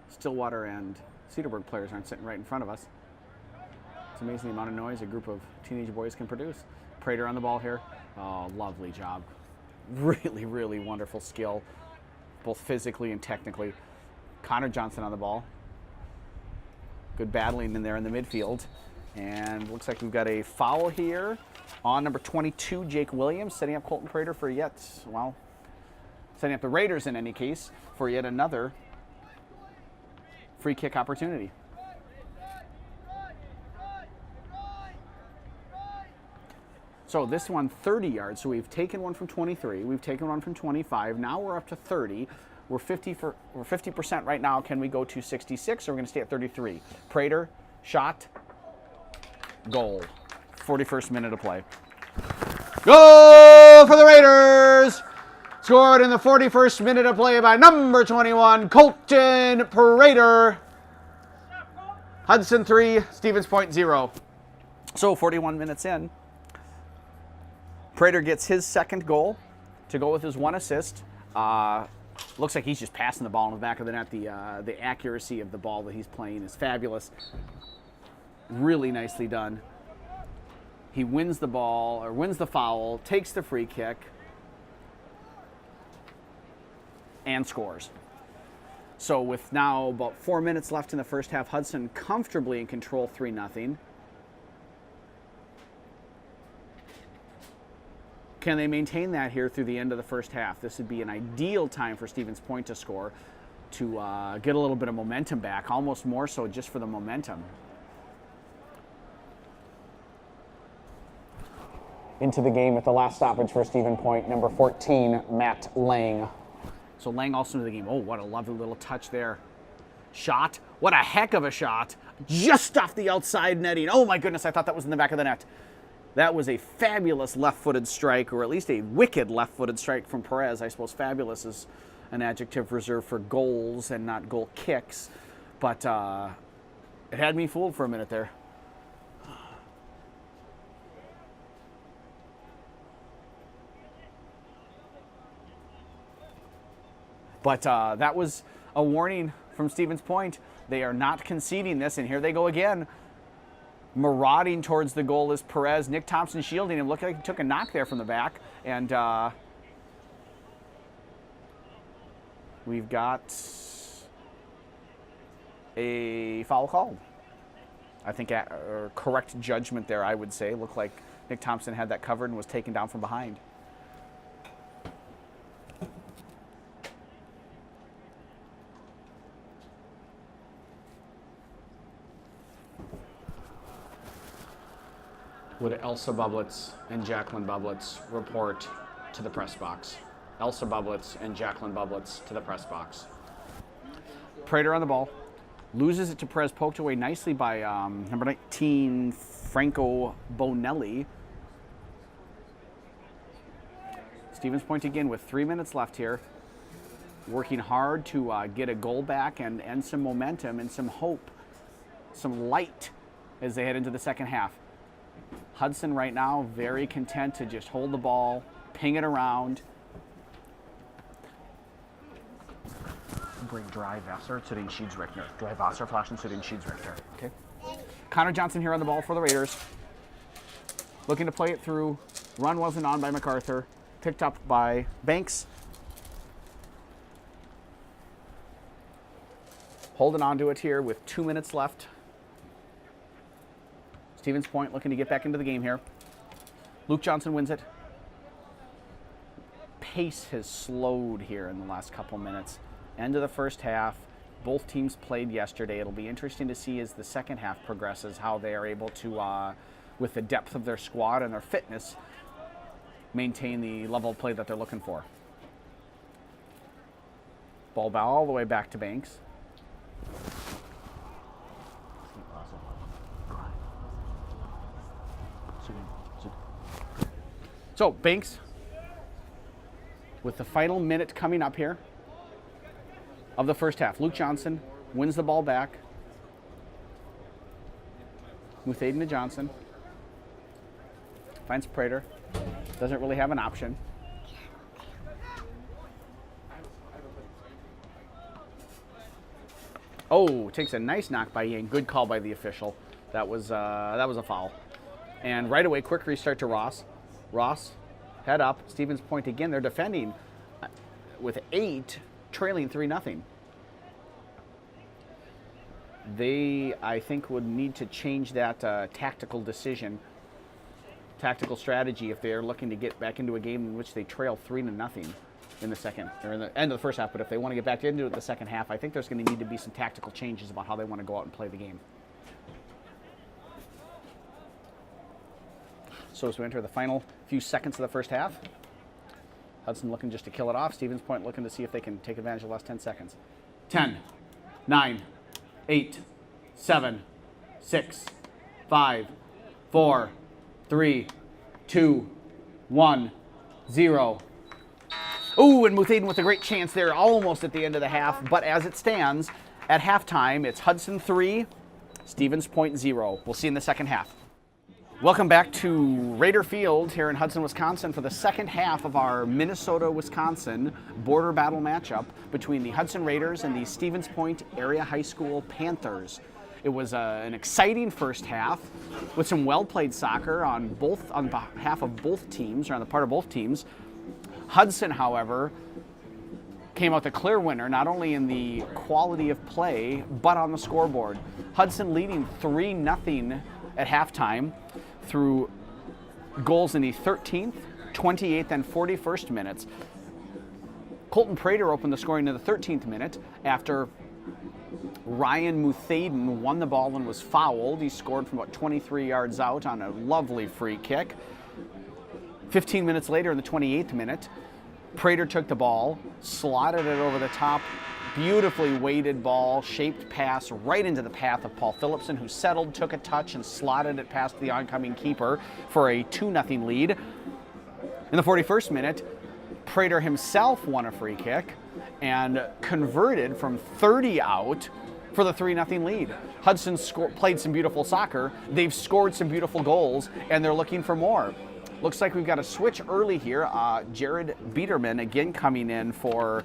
Stillwater and Cedarburg players aren't sitting right in front of us. It's amazing the amount of noise a group of teenage boys can produce. Prater on the ball here. Oh, lovely job. Really, really wonderful skill, both physically and technically. Connor Johnson on the ball. Good battling in there in the midfield. And looks like we've got a foul here on number 22, Jake Williams, setting up Colton Prater for setting up the Raiders in any case for yet another free kick opportunity. So this one 30 yards. So we've taken one from 23, we've taken one from 25. Now we're up to 30. We're 50% right now. Can we go to 66 or we're going to stay at 33? Prater, shot, goal. 41st minute of play. Goal for the Raiders! Scored in the 41st minute of play by number 21, Colton Prater. Hudson 3, Stevens Point 0. So 41 minutes in, Prater gets his second goal to go with his 1 assist. Looks like he's just passing the ball in the back of the net. The accuracy of the ball that he's playing is fabulous. Really nicely done. He wins the ball, or wins the foul, takes the free kick, and scores. So with now about 4 minutes left in the first half, Hudson comfortably in control, 3-0. Can they maintain that here through the end of the first half? This would be an ideal time for Stevens Point to score, to get a little bit of momentum back, almost more so just for the momentum. Into the game with the last stoppage for Stevens Point, number 14, Matt Lang. So Lang also into the game. Oh, what a lovely little touch there. Shot. What a heck of a shot. Just off the outside netting. Oh my goodness, I thought that was in the back of the net. That was a fabulous left-footed strike, or at least a wicked left-footed strike from Perez. I suppose fabulous is an adjective reserved for goals and not goal kicks. But it had me fooled for a minute there. But that was a warning from Stevens Point. They are not conceding this, and here they go again. Marauding towards the goal is Perez. Nick Thompson shielding him. Looked like he took a knock there from the back. And we've got a foul called. I think a correct judgment there, I would say. Looked like Nick Thompson had that covered and was taken down from behind. Would Elsa Bublitz and Jacqueline Bublitz report to the press box? Elsa Bublitz and Jacqueline Bublitz to the press box. Prater on the ball. Loses it to Perez, poked away nicely by number 19, Franco Bonelli. Stevens Point again with 3 minutes left here. Working hard to get a goal back and some momentum and some hope, some light as they head into the second half. Hudson right now very content to just hold the ball, ping it around. Bring Drei Wasser zu den Schiedsrichter. Drei Wasserflaschen zu den Schiedsrichter. Okay. Connor Johnson here on the ball for the Raiders. Looking to play it through. Run wasn't on by MacArthur. Picked up by Banks. Holding on to it here with 2 minutes left. Stevens Point looking to get back into the game here. Luke Johnson wins it. Pace has slowed here in the last couple minutes. End of the first half. Both teams played yesterday. It'll be interesting to see as the second half progresses how they are able to, with the depth of their squad and their fitness, maintain the level of play that they're looking for. Ball all the way back to Banks. So, Banks, with the final minute coming up here of the first half. Luke Johnson wins the ball back. Muthaden to Johnson. Finds Prater. Doesn't really have an option. Oh, takes a nice knock by Yang. Good call by the official. That was a foul. And right away, quick restart to Ross. Ross, head up. Stevens Point again. They're defending with 8, trailing 3-0. They, I think, would need to change that tactical decision, tactical strategy if they are looking to get back into a game in which they trail 3-0 in the second, or in the end of the first half. But if they want to get back into it in the second half, I think there's going to need to be some tactical changes about how they want to go out and play the game. So as we enter the final few seconds of the first half, Hudson looking just to kill it off. Stevens Point looking to see if they can take advantage of the last 10 seconds. 10, 9, 8, 7, 6, 5, 4, 3, 2, 1, 0. Ooh, and Muthaden with a great chance there almost at the end of the half. But as it stands, at halftime, it's Hudson 3, Stevens Point 0. We'll see you in the second half. Welcome back to Raider Field here in Hudson, Wisconsin for the second half of our Minnesota-Wisconsin border battle matchup between the Hudson Raiders and the Stevens Point Area High School Panthers. It was an exciting first half with some well-played soccer on behalf of both teams, or on the part of both teams. Hudson, however, came out the clear winner, not only in the quality of play, but on the scoreboard. Hudson leading 3-0 at halftime through goals in the 13th, 28th, and 41st minutes. Colton Prater opened the scoring in the 13th minute after Ryan Muthaden won the ball and was fouled. He scored from about 23 yards out on a lovely free kick. 15 minutes later, in the 28th minute, Prater took the ball, slotted it over the top, beautifully weighted ball, shaped pass right into the path of Paul Phillipson, who settled, took a touch, and slotted it past the oncoming keeper for a 2-0 lead. In the 41st minute, Prater himself won a free kick and converted from 30 out for the 3-0 lead. Hudson played some beautiful soccer. They've scored some beautiful goals, and they're looking for more. Looks like we've got a switch early here. Jared Biederman again coming in for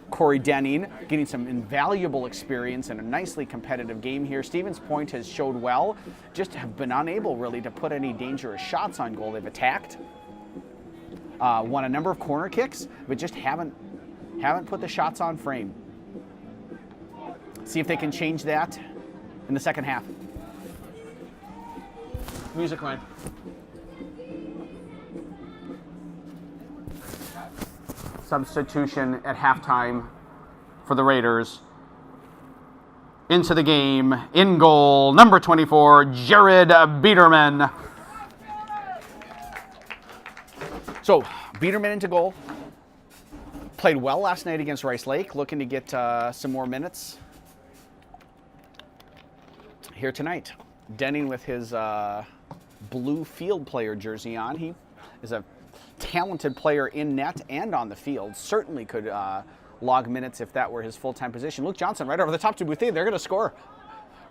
Corey Denning, getting some invaluable experience in a nicely competitive game here. Stevens Point has showed well, just have been unable really to put any dangerous shots on goal. They've attacked, won a number of corner kicks, but just haven't put the shots on frame. See if they can change that in the second half. Music line. Substitution at halftime for the Raiders. Into the game, in goal, number 24, Jared Biederman. So, Biederman into goal. Played well last night against Rice Lake, looking to get some more minutes here tonight. Denning with his blue field player jersey on. He is a talented player in net and on the field. Certainly could log minutes if that were his full-time position. Luke Johnson right over the top to Muthaden. They're going to score.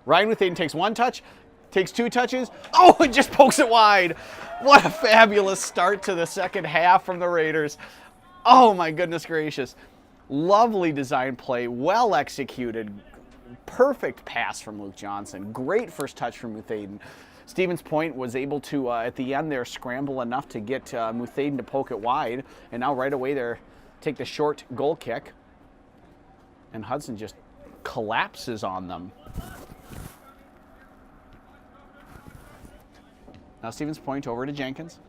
Ryan Muthaden takes one touch, takes two touches. Oh, it just pokes it wide. What a fabulous start to the second half from the Raiders. Oh, my goodness gracious. Lovely design play, well executed. Perfect pass from Luke Johnson. Great first touch from Muthaden. Stevens Point was able to, at the end there, scramble enough to get Muthaden to poke it wide. And now right away there, take the short goal kick. And Hudson just collapses on them. Now Stevens Point over to Jenkins.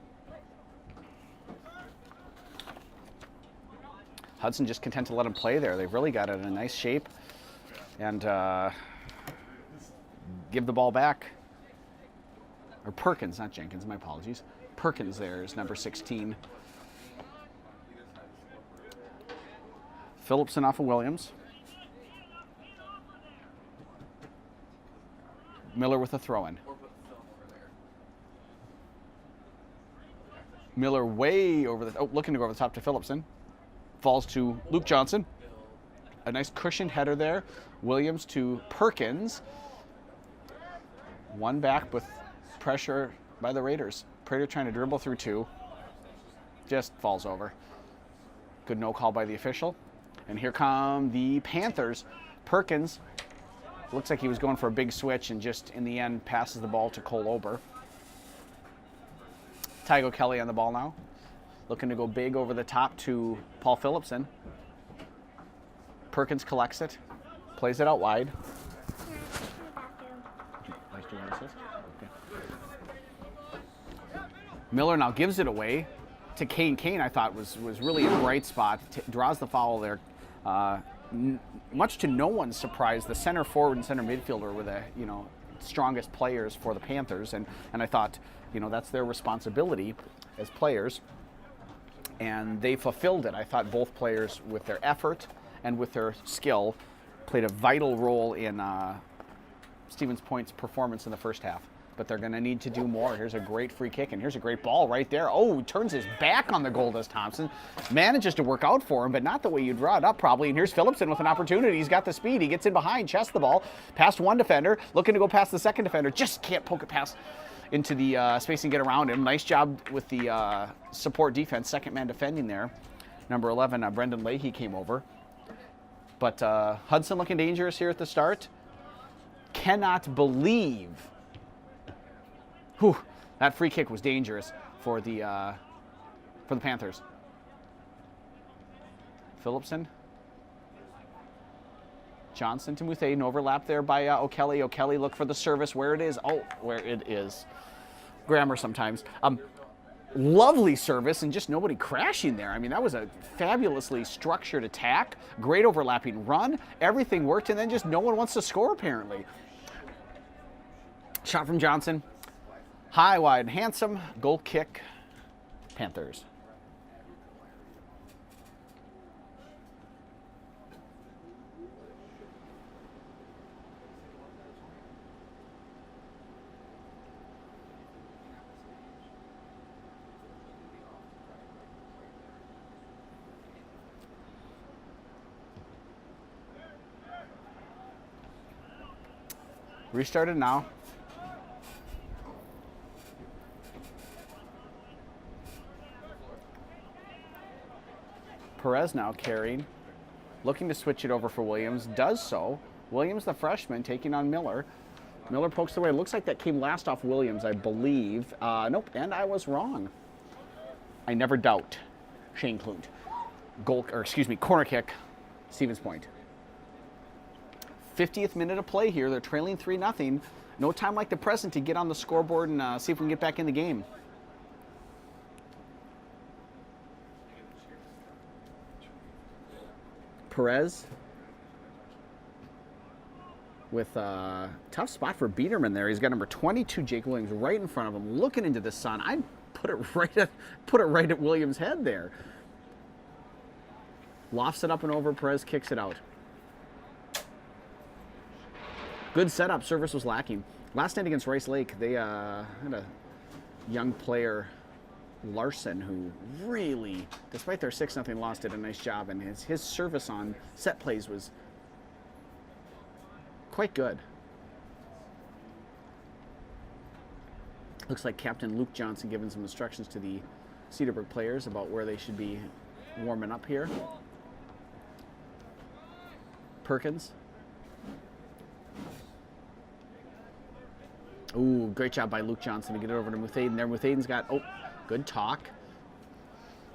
Hudson just content to let him play there. They've really got it in a nice shape. And give the ball back. Or Perkins, not Jenkins, my apologies. Perkins there is number 16. Phillipson off of Williams. Miller with a throw-in. Miller way over the, looking to go over the top to Phillipson. Falls to Luke Johnson. A nice cushioned header there. Williams to Perkins. One back with pressure by the Raiders. Prater trying to dribble through two. Just falls over. Good no call by the official. And here come the Panthers. Perkins looks like he was going for a big switch and just in the end passes the ball to Cole Ober. Tygo Kelly on the ball now. Looking to go big over the top to Paul Phillipson. Perkins collects it. Plays it out wide. Miller now gives it away to Kane. Kane, I thought, was really a bright spot. Draws the foul there. Much to no one's surprise, the center forward and center midfielder were the strongest players for the Panthers, and I thought that's their responsibility as players, and they fulfilled it. I thought both players, with their effort and with their skill, played a vital role in Stevens Point's performance in the first half. But they're going to need to do more. Here's a great free kick, and here's a great ball right there. Oh, he turns his back on the goal, does Thompson. Manages to work out for him, but not the way you draw it up probably. And here's Phillipson with an opportunity. He's got the speed. He gets in behind, chests the ball, past one defender, looking to go past the second defender. Just can't poke it past into the space and get around him. Nice job with the support defense, second man defending there. Number 11, Brendan Leahy came over. But Hudson looking dangerous here at the start. Cannot believe. Whew, that free kick was dangerous for the Panthers. Phillipson. Johnson to Muthaden, overlap there by O'Kelly. O'Kelly, look for the service where it is. Oh, where it is. Grammar sometimes. Lovely service and just nobody crashing there. I mean, that was a fabulously structured attack. Great overlapping run. Everything worked, and then just no one wants to score, apparently. Shot from Johnson. High, wide, handsome. Goal kick. Panthers. Restarted now. Perez now carrying, looking to switch it over for Williams, does so. Williams, the freshman, taking on Miller. Miller pokes away. Looks like that came last off Williams, I believe. Nope, and I was wrong. I never doubt. Shane Klunt. Corner kick, Stevens Point. 50th minute of play here. They're trailing 3-0. No time like the present to get on the scoreboard and see if we can get back in the game. Perez with a tough spot for Biederman there. He's got number 22, Jake Williams, right in front of him, looking into the sun. I'd put it right at Williams' head there. Lofts it up and over. Perez kicks it out. Good setup. Service was lacking. Last night against Rice Lake, they had a young player, Larson, who really, despite their 6-0 loss, did a nice job, and his service on set plays was quite good. Looks like Captain Luke Johnson giving some instructions to the Cedarburg players about where they should be warming up here. Perkins. Ooh, great job by Luke Johnson to get it over to Muthaden there. Muthaden's got, good talk.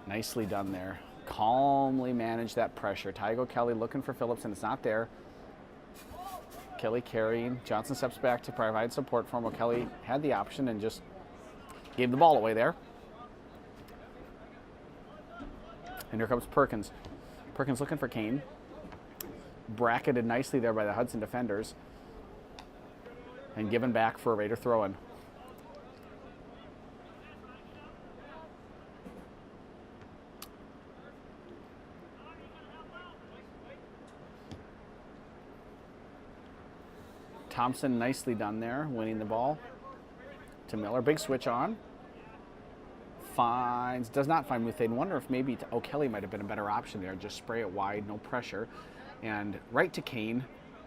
Nicely done there. Calmly managed that pressure. Tygo Kelly looking for Phillipson. It's not there. Kelly carrying. Johnson steps back to provide support for him. Kelly had the option and just gave the ball away there. And here comes Perkins. Perkins looking for Kane. Bracketed nicely there by the Hudson defenders. And given back for a Raider throw-in. Thompson nicely done there, winning the ball to Miller. Big switch on. Does not find Muthaden. Wonder if maybe O'Kelly might have been a better option there. Just spray it wide, no pressure. And right to Kane.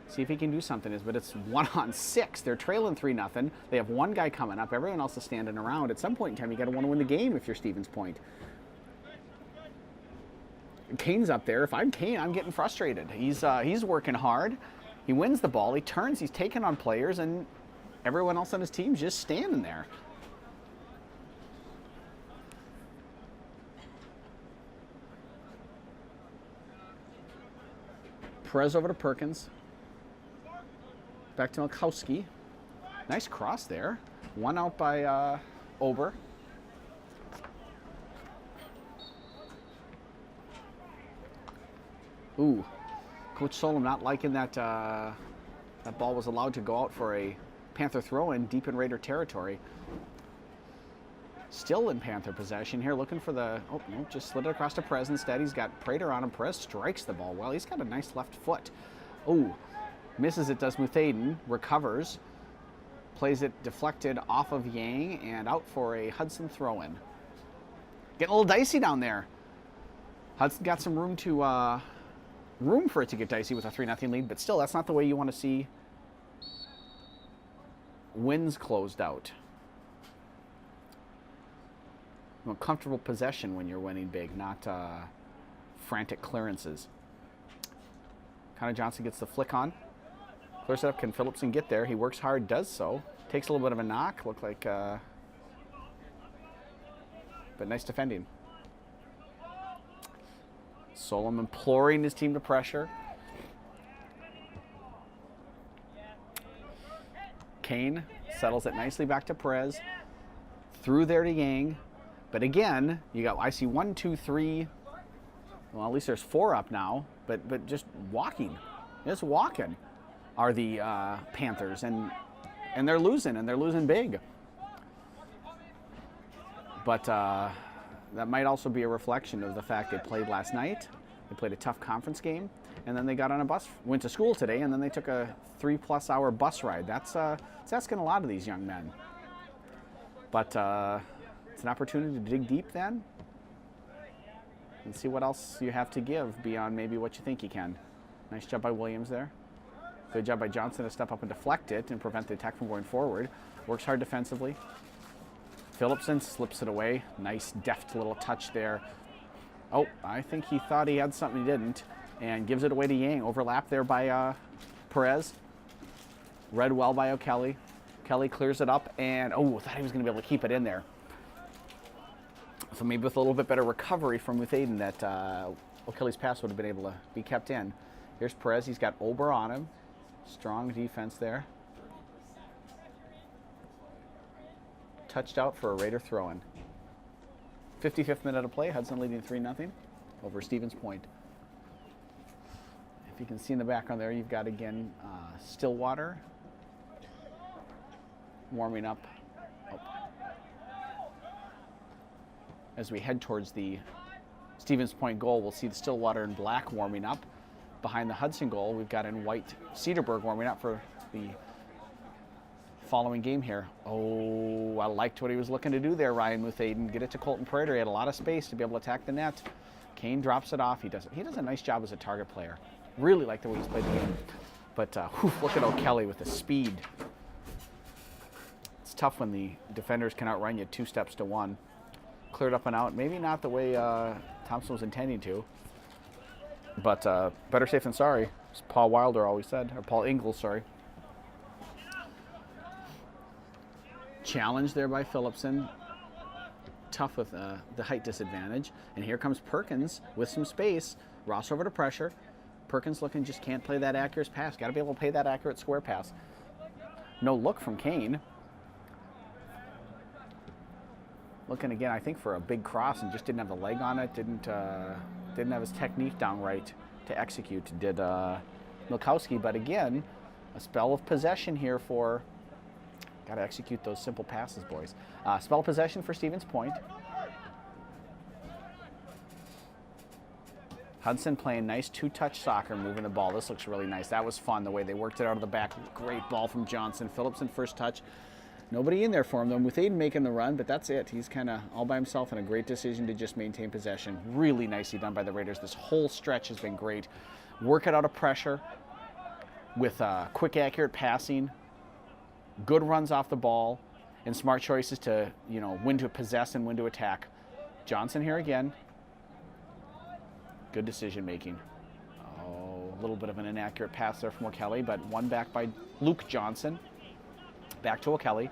See if he can do something. But it's 1-on-6. They're trailing 3-0. They have one guy coming up. Everyone else is standing around. At some point in time, you got to want to win the game if you're Stevens Point. Kane's up there. If I'm Kane, I'm getting frustrated. He's working hard. He wins the ball. He turns. He's taking on players, and everyone else on his team's just standing there. Perez over to Perkins. Back to Malkowski. Nice cross there. One out by Ober. Ooh. Coach Solom not liking that that ball was allowed to go out for a Panther throw-in deep in Raider territory. Still in Panther possession here, looking for the, no, just slid it across to Perez instead. He's got Prater on him. Perez strikes the ball well. He's got a nice left foot. Ooh. Misses it, does Muthaden, recovers, plays it deflected off of Yang and out for a Hudson throw-in. Getting a little dicey down there. Hudson got some room for it to get dicey with a 3-0 lead, but still, that's not the way you want to see wins closed out. from a comfortable possession when you're winning big, not frantic clearances. Connor Johnson gets the flick on. Clears it up. Can Phillipson get there? He works hard, does so. Takes a little bit of a knock. Looked like, but nice defending. Solom imploring his team to pressure. Kane settles it nicely back to Perez. Through there to Yang. But again, I see 1, 2, 3. Well, at least there's 4 up now. But just walking. Just walking are the Panthers. And they're losing big. But that might also be a reflection of the fact they played last night. They played a tough conference game, and then they got on a bus, went to school today, and then they took a 3+ hour bus ride. That's asking a lot of these young men. But it's an opportunity to dig deep then and see what else you have to give beyond maybe what you think you can. Nice job by Williams there. Good job by Johnson to step up and deflect it and prevent the attack from going forward. Works hard defensively. Phillipson slips it away. Nice, deft little touch there. Oh, I think he thought he had something he didn't, and gives it away to Yang. Overlap there by Perez. Read well by O'Kelly. Kelly clears it up, and thought he was going to be able to keep it in there. So maybe with a little bit better recovery from Muthaden, that O'Kelly's pass would have been able to be kept in. Here's Perez. He's got Ober on him. Strong defense there. Touched out for a Raider throw-in. 55th minute of play. Hudson leading 3-0 over Stevens Point. If you can see in the background there, you've got again Stillwater warming up. As we head towards the Stevens Point goal, we'll see the Stillwater in black warming up. Behind the Hudson goal, we've got in white Cedarburg warming up for the following game here. I liked what he was looking to do there, Ryan Muthaden. Get it to Colton Prater. He had a lot of space to be able to attack the net. Kane drops it off. He does a nice job as a target player. Really like the way he's played the game. But look at O'Kelly with the speed. It's tough when the defenders can outrun you 2 steps to 1. Cleared up and out. Maybe not the way Thompson was intending to. But better safe than sorry, as Paul Wilder always said. Or Paul Ingalls, sorry. Challenge there by Phillipson. Tough with the height disadvantage. And here comes Perkins with some space. Ross over to pressure. Perkins looking, just can't play that accurate pass. Got to be able to play that accurate square pass. No look from Kane. Looking again, I think, for a big cross and just didn't have the leg on it. Didn't have his technique down right to execute. Did Milkowski. But again, a spell of possession here for... Got to execute those simple passes, boys. Spell of possession for Stevens Point. Hudson playing nice 2-touch soccer, moving the ball. This looks really nice. That was fun, the way they worked it out of the back. Great ball from Johnson. Phillipson first touch. Nobody in there for him, though. Muthaden making the run, but that's it. He's kind of all by himself, and a great decision to just maintain possession. Really nicely done by the Raiders. This whole stretch has been great. Work it out of pressure with quick, accurate passing, good runs off the ball, and smart choices to, when to possess and when to attack. Johnson here again. Good decision making. A little bit of an inaccurate pass there from O'Kelly, but one back by Luke Johnson. Back to O'Kelly.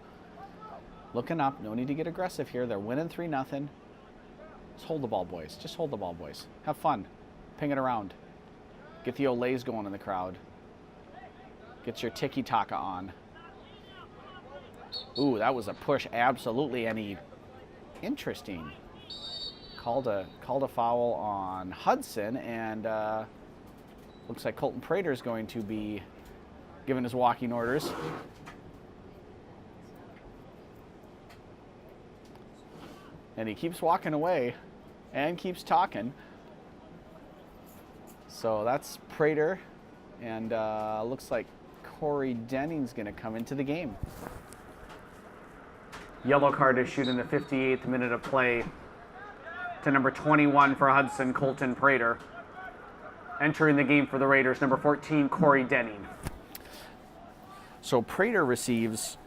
Looking up. No need to get aggressive here. They're winning 3-0. Just hold the ball, boys. Just hold the ball, boys. Have fun. Ping it around. Get the Olays going in the crowd. Get your tiki-taka on. Ooh, that was a push. Absolutely. Interesting. Called a foul on Hudson, and looks like Colton Prater is going to be given his walking orders. And he keeps walking away and keeps talking. So that's Prater, and looks like Corey Denning's going to come into the game. Yellow card issued in the 58th minute of play to number 21 for Hudson, Colton Prater. Entering the game for the Raiders, number 14, Corey Denning. So Prater receives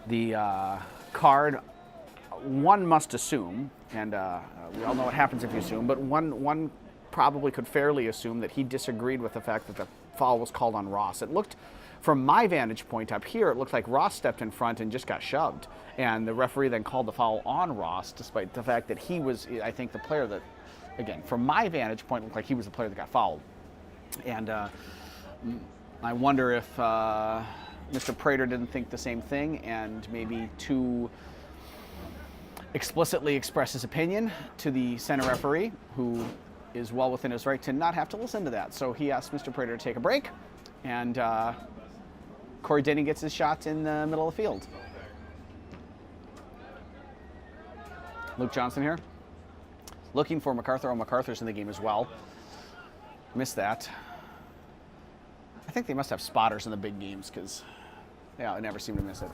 The card, one must assume, and we all know what happens if you assume, but one probably could fairly assume that he disagreed with the fact that the foul was called on Ross. It looked, from my vantage point up here, it looked like Ross stepped in front and just got shoved. And the referee then called the foul on Ross, despite the fact that he was, I think, the player that, again, from my vantage point, looked like he was the player that got fouled. And I wonder if Mr. Prater didn't think the same thing and maybe to explicitly express his opinion to the center referee, who is well within his right to not have to listen to that. So he asked Mr. Prater to take a break, and Corey Denny gets his shot in the middle of the field. Luke Johnson here, looking for MacArthur. Oh, MacArthur's in the game as well. Missed that. I think they must have spotters in the big games because, yeah, I never seem to miss it.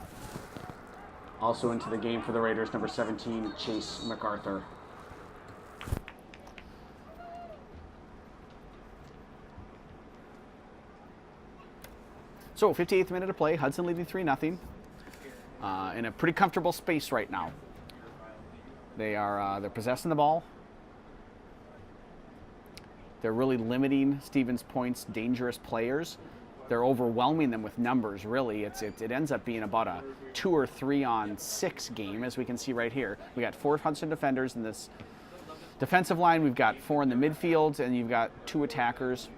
Also into the game for the Raiders, number 17, Chase MacArthur. So, 58th minute of play, Hudson leading 3-0 in a pretty comfortable space right now. They're possessing the ball. They're really limiting Stevens Point's dangerous players. They're overwhelming them with numbers, really. It ends up being about a 2 or 3 on 6 game, as we can see right here. We got 4 Hudson defenders in this defensive line. We've got 4 in the midfield, and you've got 2 attackers.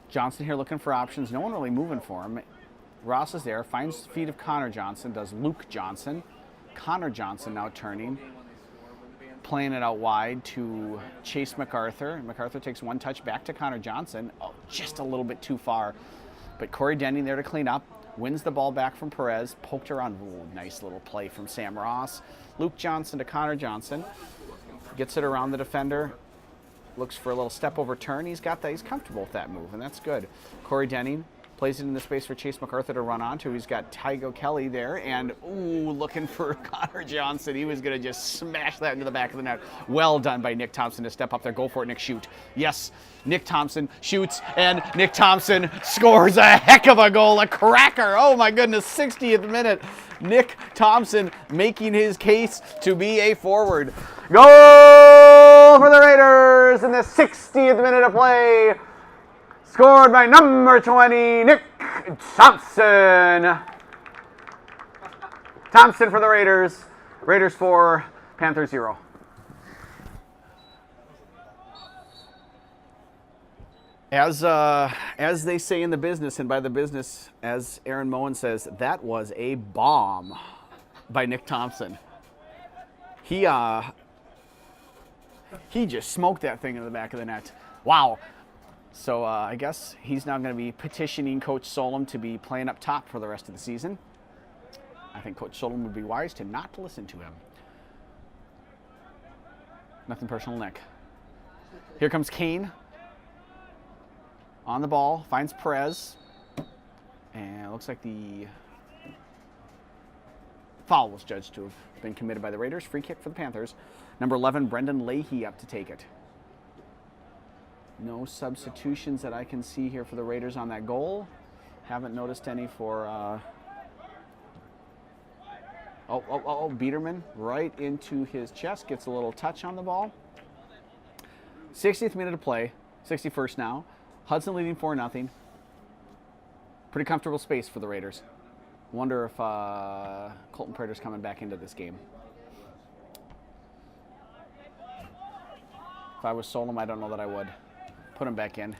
Johnson here looking for options. No one really moving for him. Ross is there, finds the feet of Connor Johnson, does Luke Johnson. Connor Johnson now turning, playing it out wide to Chase MacArthur. MacArthur takes one touch back to Connor Johnson. Oh, just a little bit too far. But Corey Denny there to clean up. Wins the ball back from Perez. Poked around. Ooh, nice little play from Sam Ross. Luke Johnson to Connor Johnson. Gets it around the defender. Looks for a little step over turn. He's comfortable with that move, and that's good. Corey Denny plays it in the space for Chase MacArthur to run onto. He's got Tygo Kelly there, and ooh, looking for Connor Johnson. He was going to just smash that into the back of the net. Well done by Nick Thompson to step up there. Go for it, Nick. Shoot. Yes, Nick Thompson shoots, and Nick Thompson scores a heck of a goal. A cracker. Oh, my goodness, 60th minute. Nick Thompson making his case to be a forward. Goal for the Raiders in the 60th minute of play. Scored by number 20, Nick Thompson. Thompson for the Raiders. Raiders 4, Panthers 0. As they say in the business, and by the business, as Aaron Moen says, that was a bomb by Nick Thompson. He just smoked that thing in the back of the net. Wow. So I guess he's now going to be petitioning Coach Solom to be playing up top for the rest of the season. I think Coach Solom would be wise to not listen to him. Nothing personal, Nick. Here comes Kane. On the ball, finds Perez. And it looks like the foul was judged to have been committed by the Raiders. Free kick for the Panthers. Number 11, Brendan Leahy up to take it. No substitutions that I can see here for the Raiders on that goal. Haven't noticed any for... Biederman right into his chest. Gets a little touch on the ball. 60th minute of play. 61st now. Hudson leading 4-0. Pretty comfortable space for the Raiders. Wonder if Colton Prater's coming back into this game. If I was Solom, I don't know that I would. Put him back in.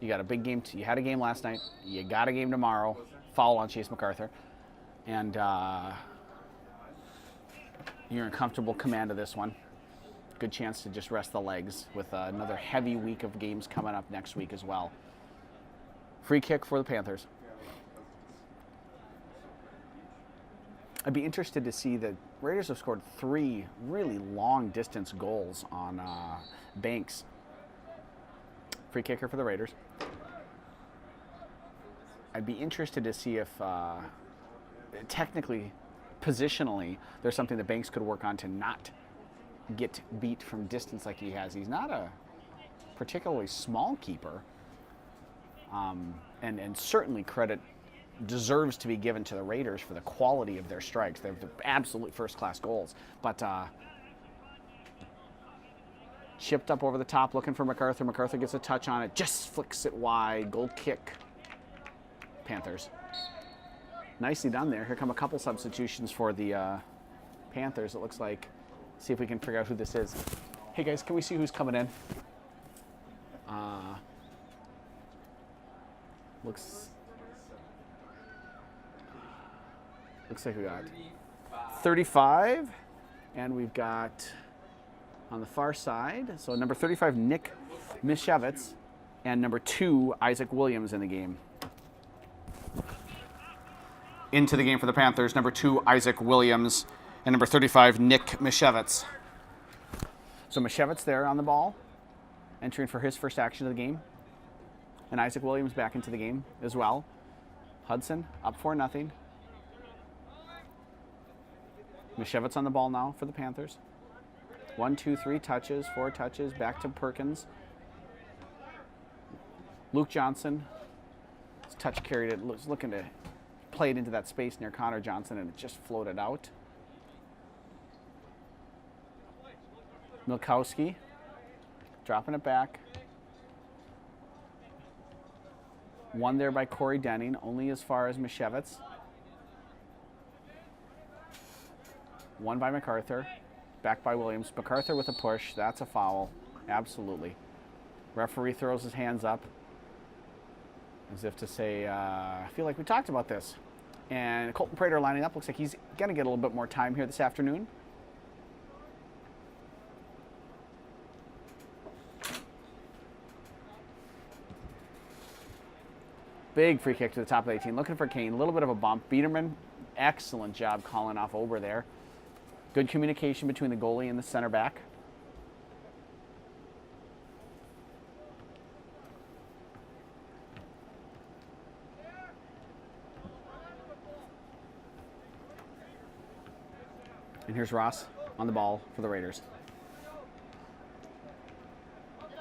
You got a big game. You had a game last night. You got a game tomorrow. Foul on Chase MacArthur. And you're in comfortable command of this one. Good chance to just rest the legs with another heavy week of games coming up next week as well. Free kick for the Panthers. I'd be interested to see the Raiders have scored 3 really long distance goals on Banks. Free kicker for the Raiders. I'd be interested to see if technically, positionally, there's something that Banks could work on to not get beat from distance like he has. He's not a particularly small keeper. and certainly credit deserves to be given to the Raiders for the quality of their strikes. They're absolute first-class goals. But chipped up over the top, looking for MacArthur. MacArthur gets a touch on it, just flicks it wide. Goal kick. Panthers. Nicely done there. Here come a couple substitutions for the Panthers. It looks like. See if we can figure out who this is. Hey guys, can we see who's coming in? Looks like we got 35, and we've got on the far side, so number 35, Nick Mishevitz, and number 2, Isaac Williams in the game. Into the game for the Panthers, number 2, Isaac Williams, and number 35, Nick Mishevitz. So Mishevitz there on the ball, entering for his first action of the game. And Isaac Williams back into the game as well. Hudson up 4-0. Mishevitz on the ball now for the Panthers. 1, 2, 3 touches, 4 touches, back to Perkins. Luke Johnson, his touch carried it, was looking to play it into that space near Connor Johnson, and it just floated out. Milkowski, dropping it back. One there by Corey Denning, only as far as Mishevitz. One by MacArthur, back by Williams. MacArthur with a push, that's a foul, absolutely. Referee throws his hands up as if to say, I feel like we talked about this. And Colton Prater lining up, looks like he's going to get a little bit more time here this afternoon. Big free kick to the top of the 18. Looking for Kane. A little bit of a bump. Biederman, excellent job calling off Ober there. Good communication between the goalie and the center back. And here's Ross on the ball for the Raiders.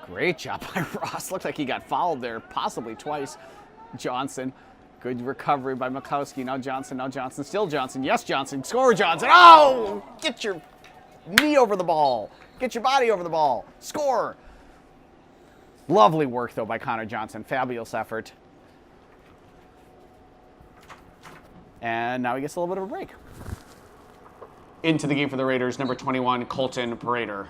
Great job by Ross. Looks like he got fouled there, possibly twice. Johnson, good recovery by Milkowski. Now Johnson, still Johnson. Yes, Johnson, score Johnson. Oh, get your knee over the ball. Get your body over the ball. Score. Lovely work, though, by Connor Johnson. Fabulous effort. And now he gets a little bit of a break. Into the game for the Raiders, number 21, Colton Prater.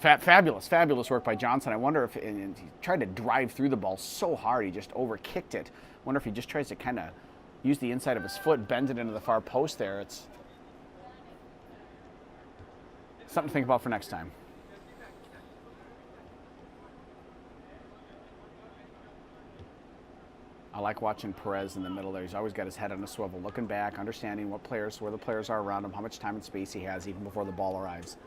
Fabulous work by Johnson. I wonder if he tried to drive through the ball so hard he just overkicked it. Wonder if he just tries to kind of use the inside of his foot, bend it into the far post there. It's something to think about for next time. I like watching Perez in the middle there. He's always got his head on a swivel, looking back, understanding where the players are around him, how much time and space he has even before the ball arrives.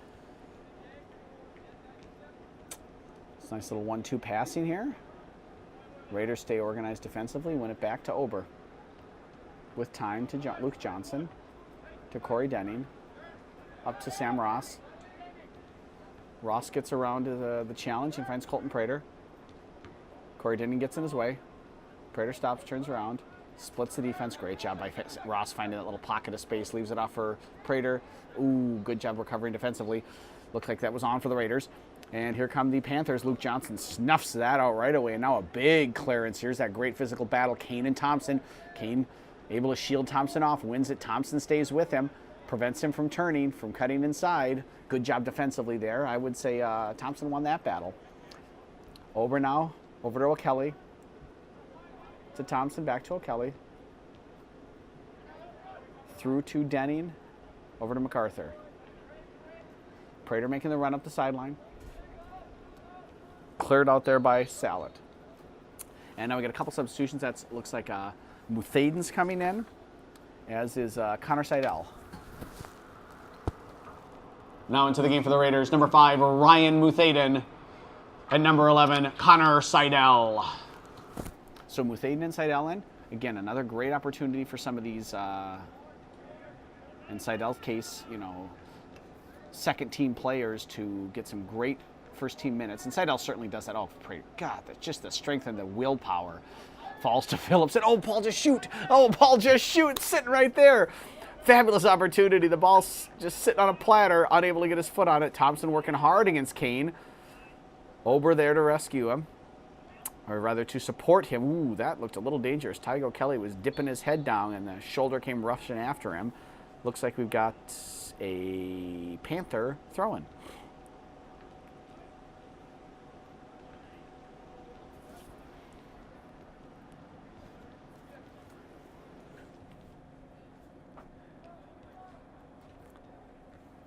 Nice little 1-2 passing here. Raiders stay organized defensively, win it back to Ober. With time to Luke Johnson, to Corey Denning, up to Sam Ross. Ross gets around to the challenge and finds Colton Prater. Corey Denning gets in his way. Prater stops, turns around, splits the defense. Great job by Ross finding that little pocket of space, leaves it off for Prater. Ooh, good job recovering defensively. Looked like that was on for the Raiders. And here come the Panthers. Luke Johnson snuffs that out right away. And now a big clearance. Here's that great physical battle. Kane and Thompson. Kane able to shield Thompson off. Wins it. Thompson stays with him. Prevents him from turning, from cutting inside. Good job defensively there. I would say Thompson won that battle. Over now. Over to O'Kelly. To Thompson. Back to O'Kelly. Through to Denning. Over to MacArthur. Prater making the run up the sideline. Cleared out there by Salad. And now we got a couple substitutions. That looks like Muthaden's coming in, as is Connor Seidel. Now into the game for the Raiders, number 5, Ryan Muthaden, and number 11, Connor Seidel. So Muthaden and Seidel in. Again, another great opportunity for some of these, in Seidel's case, second team players to get some great first team minutes. And Seidel certainly does that. Oh, God, that's just the strength and the willpower. Falls to Phillips, and oh, Paul, just shoot. Oh, Paul, just shoot. Sitting right there. Fabulous opportunity. The ball's just sitting on a platter, unable to get his foot on it. Thompson working hard against Kane. Ober there to rescue him, or rather to support him. Ooh, that looked a little dangerous. Tygo Kelly was dipping his head down, and the shoulder came rushing after him. Looks like we've got a Panther throw-in.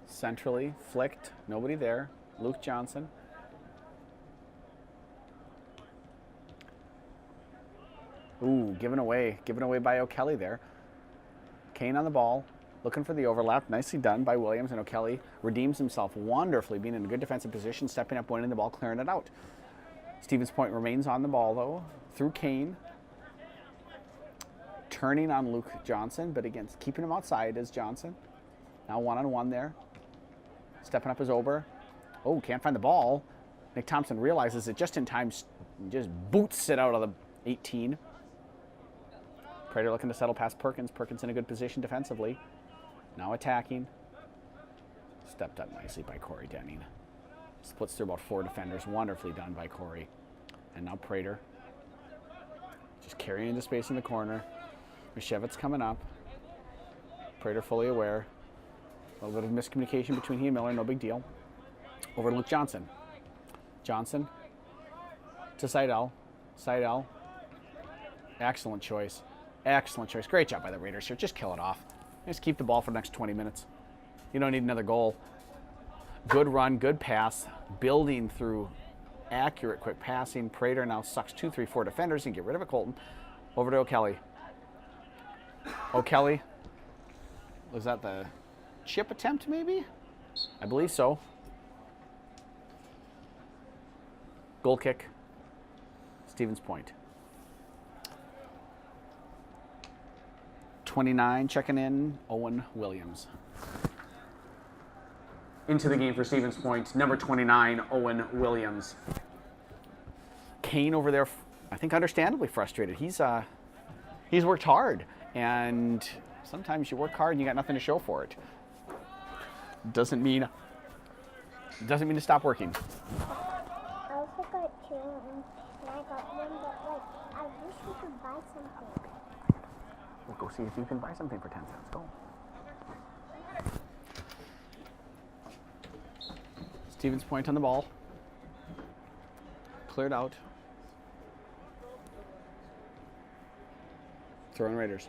Centrally, flicked, nobody there. Luke Johnson. Ooh, given away by O'Kelly there. Kane on the ball, looking for the overlap. Nicely done by Williams, and O'Kelly redeems himself wonderfully, being in a good defensive position, stepping up, winning the ball, clearing it out. Stevens Point remains on the ball, though, through Kane. Turning on Luke Johnson, but again, keeping him outside is Johnson. Now one-on-one there. Stepping up is Ober. Oh, can't find the ball. Nick Thompson realizes it just in time, just boots it out of the 18. Prater looking to settle past Perkins. Perkins in a good position defensively. Now attacking. Stepped up nicely by Corey Denning. Splits through about 4 defenders. Wonderfully done by Corey. And now Prater. Just carrying into space in the corner. Mishevitz coming up. Prater fully aware. A little bit of miscommunication between he and Miller, no big deal. Over to Luke Johnson. Johnson to Seidel. Seidel. Excellent choice. Excellent choice. Great job by the Raiders here. Just kill it off. Just keep the ball for the next 20 minutes. You don't need another goal. Good run, good pass. Building through accurate, quick passing. Prater now sucks 2, 3, 4 defenders and get rid of it, Colton. Over to O'Kelly. O'Kelly. Was that the chip attempt, maybe? I believe so. Goal kick. Stevens Point. 29 checking in, Owen Williams. Into the game for Stevens Point, number 29, Owen Williams. Kane over there, I think understandably frustrated. He's worked hard, and sometimes you work hard and you got nothing to show for it. Doesn't mean to stop working. I also got 2, and I got 1, but I wish we could buy something. We'll go see if you can buy something for 10 cents. Go. Stevens Point on the ball. Cleared out. Throwing Raiders.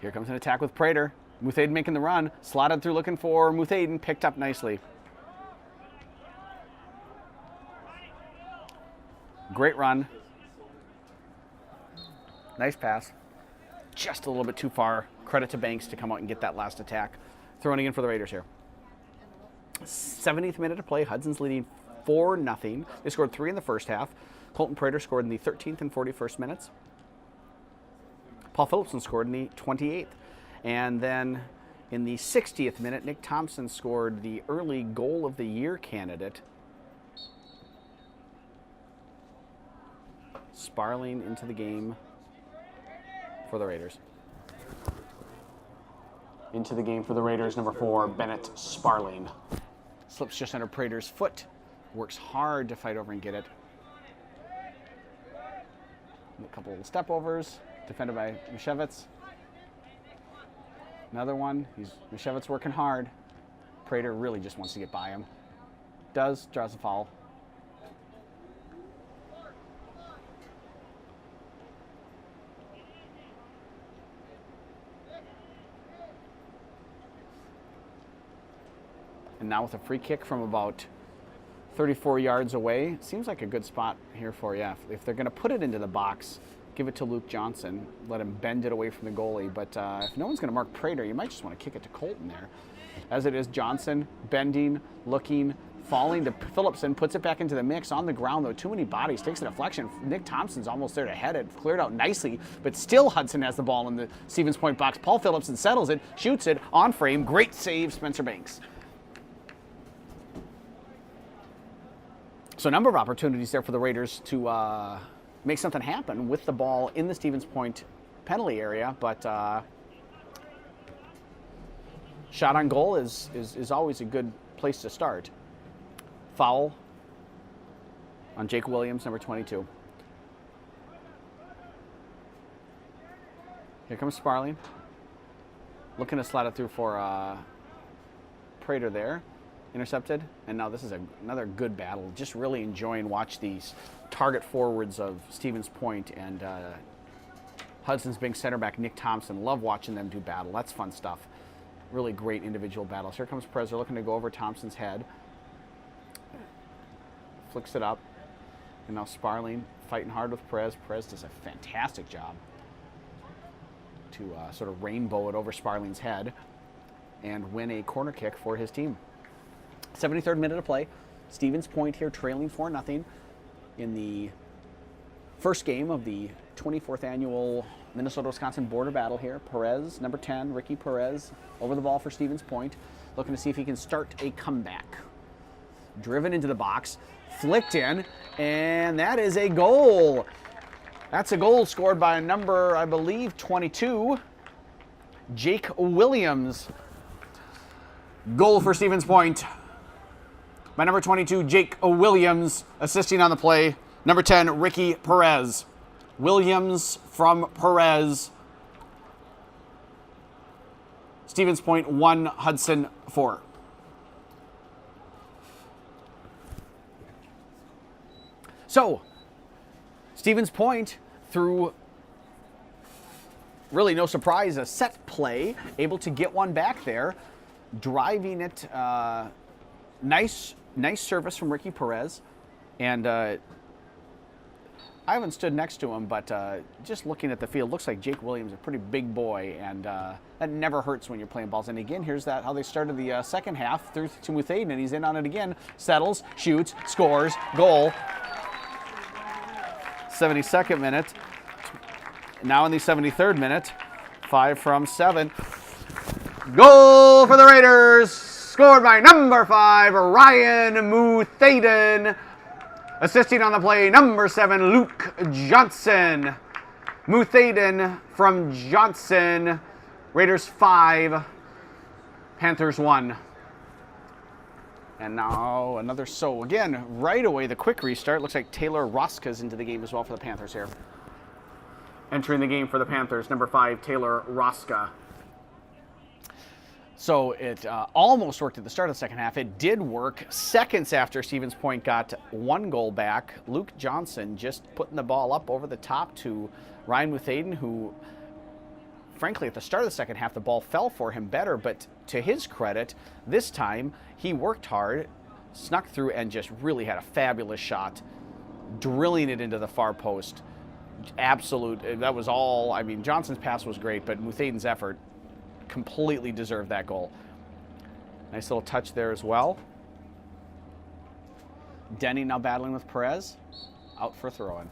Here comes an attack with Prater. Muthaden making the run. Slotted through looking for Muthaden. Picked up nicely. Great run. Nice pass. Just a little bit too far. Credit to Banks to come out and get that last attack. Throwing again for the Raiders here. 70th minute of play. Hudson's leading 4-0. They scored 3 in the first half. Colton Prater scored in the 13th and 41st minutes. Paul Phillipson scored in the 28th. And then in the 60th minute, Nick Thompson scored the early goal of the year candidate. Sparling into the game for the Raiders. Into the game for the Raiders, number 4, Bennett Sparling. Slips just under Prater's foot. Works hard to fight over and get it. A couple of step overs. Defended by Mishevitz. Another one. Mishevitz working hard. Prater really just wants to get by him. Draws a foul. And now with a free kick from about 34 yards away. Seems like a good spot here for you. If they're going to put it into the box, give it to Luke Johnson, let him bend it away from the goalie. But if no one's going to mark Prater, you might just want to kick it to Colton there. As it is, Johnson bending, looking, falling to Phillipson, puts it back into the mix on the ground, though. Too many bodies, takes a deflection. Nick Thompson's almost there to head it, cleared out nicely, but still Hudson has the ball in the Stevens Point box. Paul Phillipson settles it, shoots it, on frame. Great save, Spencer Banks. So a number of opportunities there for the Raiders to make something happen with the ball in the Stevens Point penalty area, but shot on goal is always a good place to start. Foul on Jake Williams, number 22. Here comes Sparling. Looking to slide it through for Prater there. Intercepted. And now this is another good battle. Just really enjoying watch these target forwards of Stevens Point and Hudson's being center back Nick Thompson. Love watching them do battle. That's fun stuff. Really great individual battles. Here comes Perez. They're looking to go over Thompson's head. Flicks it up. And now Sparling fighting hard with Perez. Perez does a fantastic job to sort of rainbow it over Sparling's head and win a corner kick for his team. 73rd minute of play. Stevens Point here trailing 4-0 in the first game of the 24th annual Minnesota-Wisconsin border battle here. Perez, number 10, Ricky Perez, over the ball for Stevens Point, looking to see if he can start a comeback. Driven into the box, flicked in, and that is a goal. That's a goal scored by number, I believe, 22, Jake Williams. Goal for Stevens Point by number 22, Jake Williams, assisting on the play. Number 10, Ricky Perez. Williams from Perez. Stevens Point 1, Hudson 4. So, Stevens Point, through really no surprise, a set play, able to get one back there, driving it. Nice service from Ricky Perez, and I haven't stood next to him, but just looking at the field, looks like Jake Williams is a pretty big boy, and that never hurts when you're playing balls. And again, here's how they started the second half through to Muthaden, and he's in on it again. Settles, shoots, scores, goal. 72nd minute. Now in the 73rd minute, 5 from 7. Goal for the Raiders! Scored by number 5, Ryan Muthaden. Assisting on the play, number 7, Luke Johnson. Muthaden from Johnson. Raiders 5, Panthers 1. And now another, so again, right away, the quick restart. Looks like Taylor Roska's into the game as well for the Panthers here. Entering the game for the Panthers, number 5, Taylor Roska. So it almost worked at the start of the second half. It did work seconds after Stevens Point got one goal back. Luke Johnson just putting the ball up over the top to Ryan Muthaden, who, frankly, at the start of the second half, the ball fell for him better. But to his credit, this time he worked hard, snuck through, and just really had a fabulous shot, drilling it into the far post. Absolute, that was all. I mean, Johnson's pass was great, but Muthaden's effort completely deserved that goal. Nice little touch there as well. Denny now battling with Perez. Out for throw-in.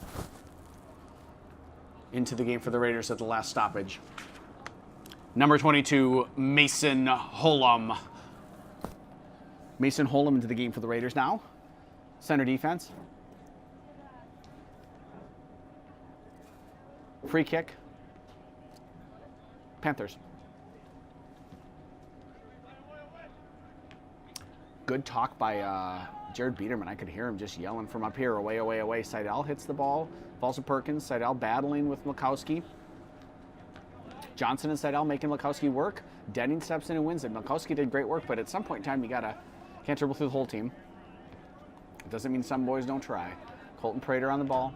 Into the game for the Raiders at the last stoppage. Number 22, Mason Holum. Mason Holum into the game for the Raiders now. Center defense. Free kick. Panthers. Good talk by Jared Biederman. I could hear him just yelling from up here, away, away, away. Seidel hits the ball, falls to Perkins. Seidel battling with Milkowski. Johnson and Seidel making Milkowski work. Denning steps in and wins it. Milkowski did great work, but at some point in time, you can't dribble through the whole team. It doesn't mean some boys don't try. Colton Prater on the ball.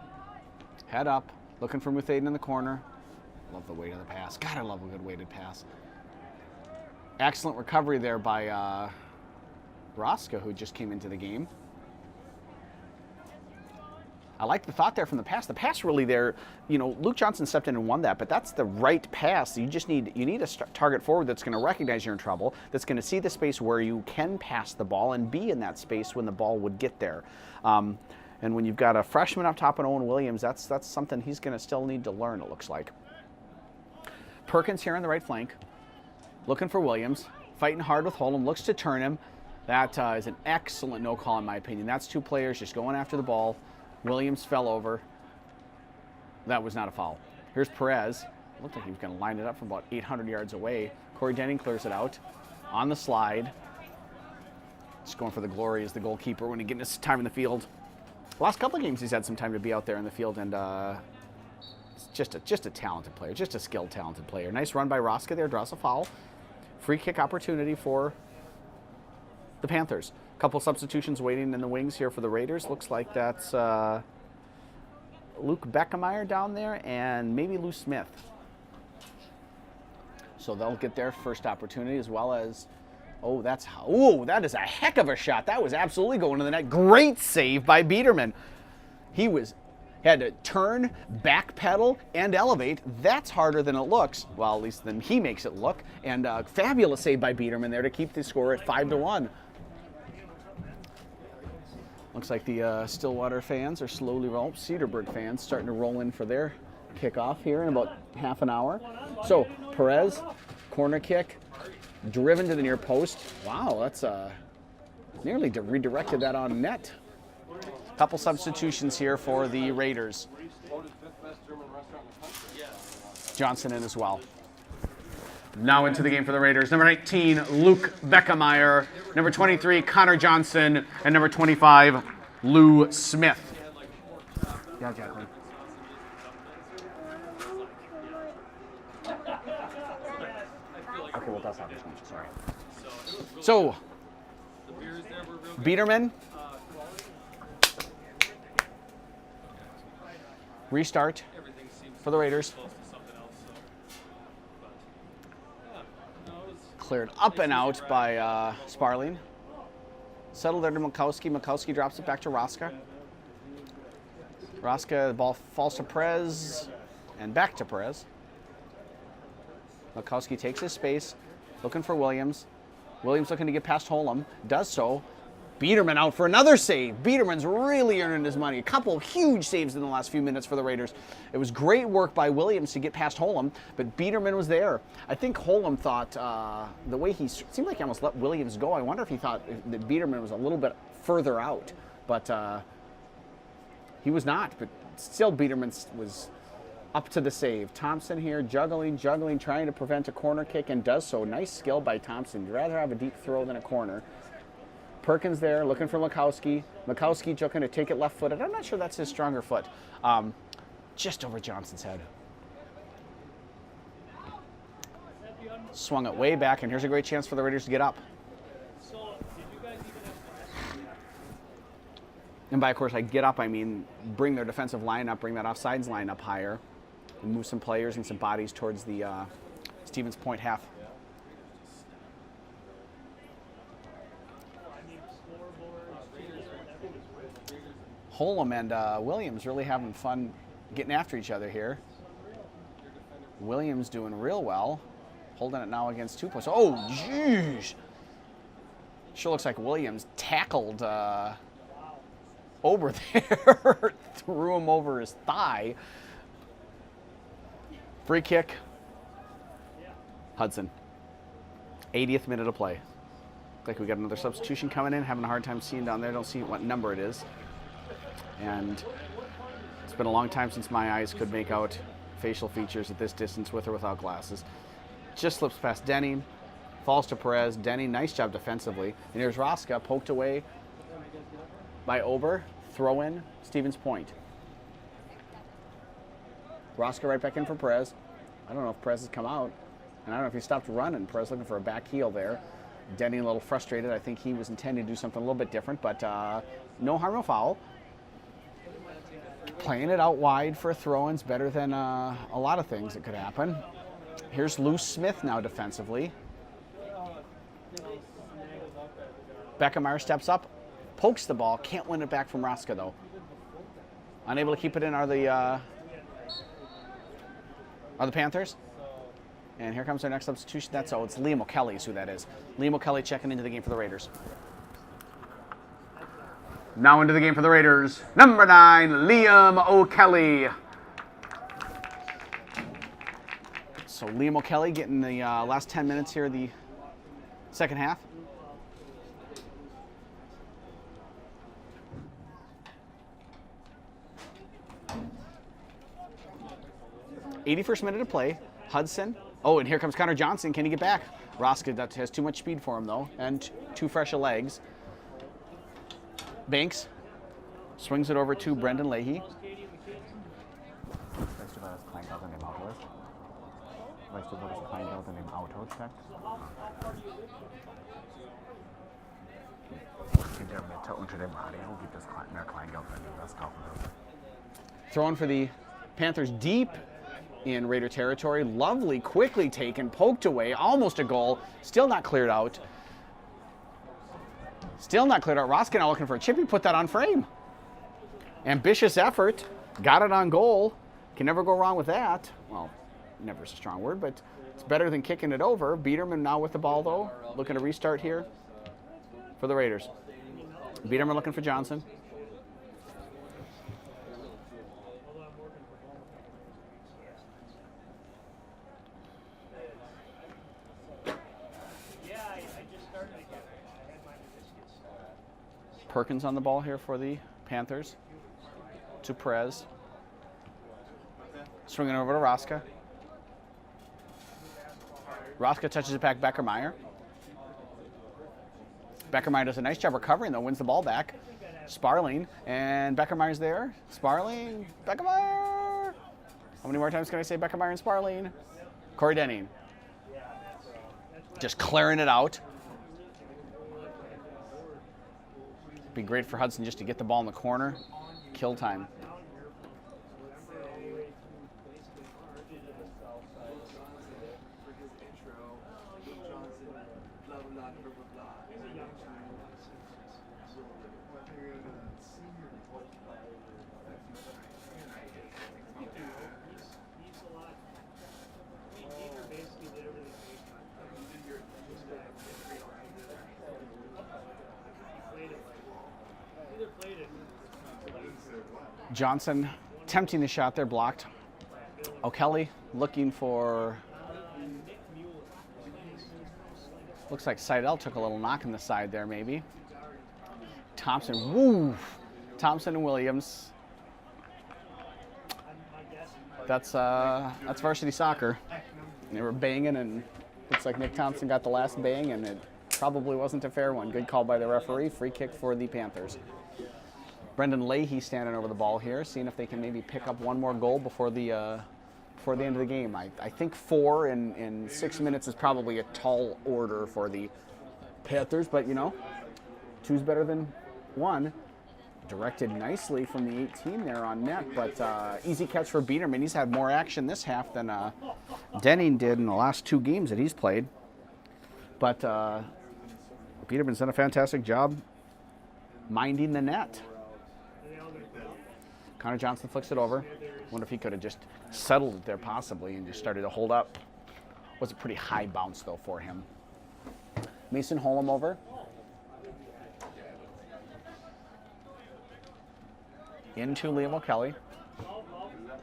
Head up, looking for Muthaden in the corner. Love the weight of the pass. God, I love a good weighted pass. Excellent recovery there by Roska, who just came into the game. I like the thought there from the pass. The pass really there, you know, Luke Johnson stepped in and won that, but that's the right pass. You just need a target forward that's going to recognize you're in trouble, that's going to see the space where you can pass the ball and be in that space when the ball would get there. And when you've got a freshman up top in Owen Williams, that's something he's going to still need to learn, it looks like. Perkins here on the right flank, looking for Williams, fighting hard with Holm, looks to turn him. That is an excellent no call in my opinion. That's two players just going after the ball. Williams fell over. That was not a foul. Here's Perez. Looked like he was going to line it up from about 800 yards away. Corey Denning clears it out on the slide. Just going for the glory as the goalkeeper when he gets his time in the field. Last couple of games he's had some time to be out there in the field, and just a talented player, just a skilled, talented player. Nice run by Roska there, draws a foul. Free kick opportunity for the Panthers. Couple substitutions waiting in the wings here for the Raiders. Looks like that's Luke Beckemeyer down there and maybe Lou Smith. So they'll get their first opportunity as well as, that is a heck of a shot. That was absolutely going to the net. Great save by Biederman. He had to turn, backpedal, and elevate. That's harder than it looks. Well, at least than he makes it look. And fabulous save by Biederman there to keep the score at 5-1. Looks like the Stillwater fans are slowly Cedarburg fans starting to roll in for their kickoff here in about half an hour. So Perez, corner kick, driven to the near post. Wow, that's nearly redirected that on net. Couple substitutions here for the Raiders. Johnson in as well. Now into the game for the Raiders. Number 19, Luke Beckemeyer. Number 23, Connor Johnson. And number 25, Lou Smith. Yeah, Jacqueline. Okay, well, that's not this one. Sorry. So, Biederman. Restart for the Raiders. Cleared up and out by Sparling. Settled there to Makowski. Makowski drops it back to Roska. Roska, the ball falls to Perez and back to Perez. Makowski takes his space, looking for Williams. Williams looking to get past Holm. Does so. Biederman out for another save. Biederman's really earning his money. A couple huge saves in the last few minutes for the Raiders. It was great work by Williams to get past Holm, but Biederman was there. I think Holm thought the way he seemed like he almost let Williams go. I wonder if he thought that Biederman was a little bit further out, but he was not. But still, Biederman was up to the save. Thompson here juggling, trying to prevent a corner kick, and does so. Nice skill by Thompson. You'd rather have a deep throw than a corner. Perkins there, looking for Makowski. Makowski looking to take it left-footed. I'm not sure that's his stronger foot. Just over Johnson's head. Swung it way back, and here's a great chance for the Raiders to get up. And by, of course, get up, I mean bring their defensive line up, bring that offsides line up higher, and move some players and some bodies towards the Stevens Point half. Holm and Williams really having fun getting after each other here. Williams doing real well, holding it now against 2 points. Oh, jeez. Sure looks like Williams tackled Ober there, threw him over his thigh. Free kick, Hudson. 80th minute of play. Looks like we got another substitution coming in, having a hard time seeing down there. Don't see what number it is. And it's been a long time since my eyes could make out facial features at this distance with or without glasses. Just slips past Denning, falls to Perez. Denning, nice job defensively. And here's Roska, poked away by Ober. Throw in, Stevens Point. Roska right back in for Perez. I don't know if Perez has come out. And I don't know if he stopped running. Perez looking for a back heel there. Denning a little frustrated. I think he was intending to do something a little bit different, but no harm, no foul. Playing it out wide for a throw-in's better than a lot of things that could happen. Here's Lou Smith now defensively. Beckemeyer steps up, pokes the ball, can't win it back from Roska though. Unable to keep it in are the Panthers. And here comes our next substitution. It's Liam O'Kelly is who that is. Liam O'Kelly checking into the game for the Raiders. Now into the game for the Raiders, number 9, Liam O'Kelly. So Liam O'Kelly getting the last 10 minutes here of the second half. '81st minute of play. Hudson. Oh, and here comes Connor Johnson. Can he get back? Roska, that has too much speed for him, though, and too fresh of legs. Banks swings it over to Brendan Leahy. Throwing for the Panthers deep in Raider territory. Lovely, quickly taken, poked away, almost a goal. Still not cleared out. Roska now looking for a chip. He put that on frame. Ambitious effort. Got it on goal. Can never go wrong with that. Well, never is a strong word, but it's better than kicking it over. Biederman now with the ball, though. Looking to restart here for the Raiders. Biederman looking for Johnson. Perkins on the ball here for the Panthers. To Perez. Swinging over to Roska. Roska touches it back Beckermeyer. Beckermeyer does a nice job recovering, though. Wins the ball back. Sparling. And Beckermeyer's there. Sparling. Beckermeyer. How many more times can I say Beckermeyer and Sparling? Corey Denning. Just clearing it out. Be great for Hudson just to get the ball in the corner. Kill time. Johnson tempting the shot there, blocked. O'Kelly looking for, looks like Seidel took a little knock in the side there maybe. Thompson, woo! Thompson and Williams. That's varsity soccer. They were banging, and looks like Nick Thompson got the last bang, and it probably wasn't a fair one. Good call by the referee. Free kick for the Panthers. Brendan Leahy standing over the ball here, seeing if they can maybe pick up one more goal before the end of the game. I think 4 in 6 minutes is probably a tall order for the Panthers, but you know, 2's better than 1. Directed nicely from the 18 there on net, but easy catch for Biederman. He's had more action this half than Denning did in the last 2 games that he's played. But Biederman's done a fantastic job minding the net. Connor Johnson flicks it over. Wonder if he could have just settled it there possibly and just started to hold up. Was a pretty high bounce though for him. Mason Holm over. Into Liam O'Kelly.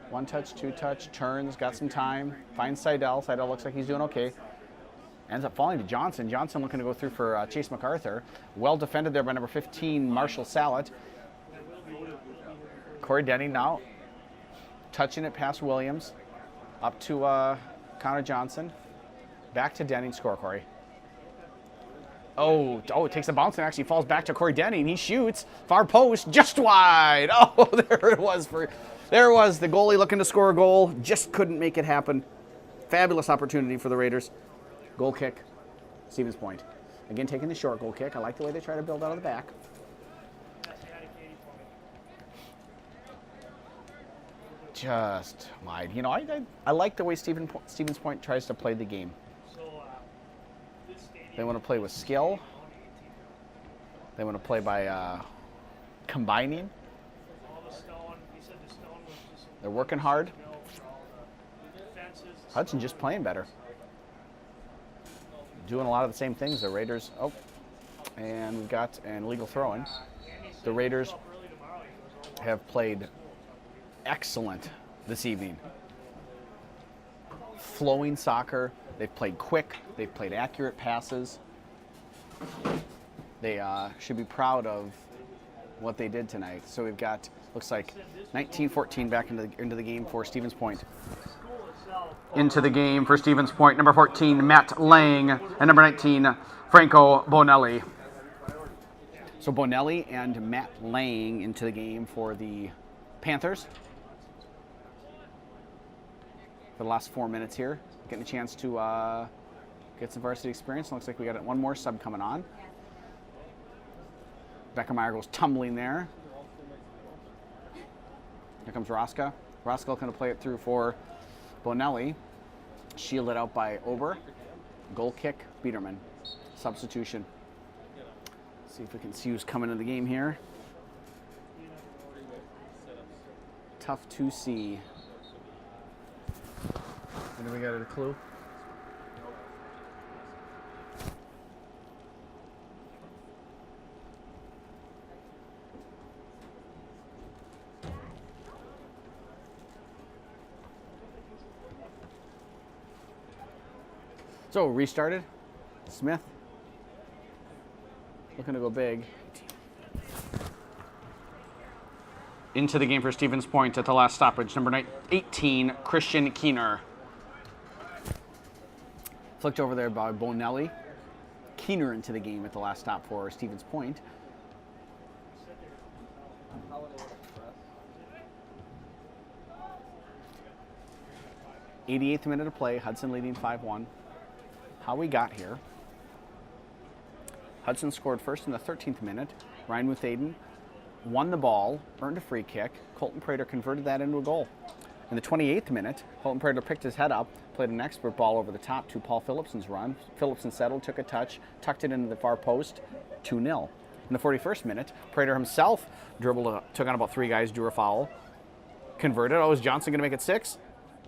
1 touch, 2 touch, turns, got some time. Finds Seidel. Seidel looks like he's doing okay. Ends up falling to Johnson. Johnson looking to go through for Chase MacArthur. Well defended there by number 15, Marshall Sallet. Corey Denning now touching it past Williams. Up to Connor Johnson. Back to Denning. Score, Corey. Oh, it takes a bounce and actually falls back to Corey Denning. He shoots. Far post, just wide. Oh, there it was. There it was. The goalie looking to score a goal. Just couldn't make it happen. Fabulous opportunity for the Raiders. Goal kick. Stevens Point. Again, taking the short goal kick. I like the way they try to build out of the back. Just wide. You know, I like the way Stevens Point tries to play the game. They want to play with skill. They want to play by combining. They're working hard. Hudson just playing better. Doing a lot of the same things. The Raiders, oh, and we've got an illegal throw-in. The Raiders have played excellent this evening. Flowing soccer. They've played quick. They've played accurate passes. They should be proud of what they did tonight. So we've got, looks like 19-14 back into the game for Stevens Point. Into the game for Stevens Point, number 14, Matt Lang, and number 19, Franco Bonelli. So Bonelli and Matt Lang into the game for the Panthers. For the last 4 minutes here, getting a chance to get some varsity experience. Looks like we got one more sub coming on. Beckemeyer goes tumbling there. Here comes Roska. Roska going to play it through for Bonelli. Shielded out by Ober. Goal kick, Biederman. Substitution. See if we can see who's coming into the game here. Tough to see. What do we got, a clue? So restarted. Smith looking to go big. Into the game for Stevens Point at the last stoppage, number 18, Christian Keener. Flicked over there by Bonelli. Keener into the game at the last stop for Stevens Point. '88th minute of play. Hudson leading 5-1. How we got here. Hudson scored first in the 13th minute. Ryan Muthaden won the ball, earned a free kick. Colton Prater converted that into a goal. In the 28th minute, Colton Prater picked his head up, played an expert ball over the top to Paul Phillipson's run. Phillipson settled, took a touch, tucked it into the far post, 2-0. In the 41st minute, Prater himself dribbled, took on about 3 guys, drew a foul, converted. Oh, is Johnson going to make it 6?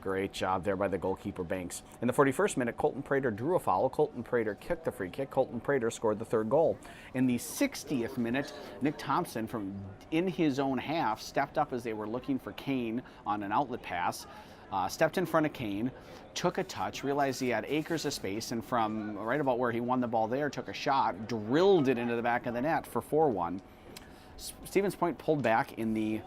Great job there by the goalkeeper, Banks. In the 41st minute, Colton Prater drew a foul. Colton Prater kicked the free kick. Colton Prater scored the 3rd goal. In the 60th minute, Nick Thompson from in his own half stepped up as they were looking for Kane on an outlet pass. Stepped in front of Kane, took a touch, realized he had acres of space, and from right about where he won the ball there, took a shot, drilled it into the back of the net for 4-1. Stevens Point pulled back in the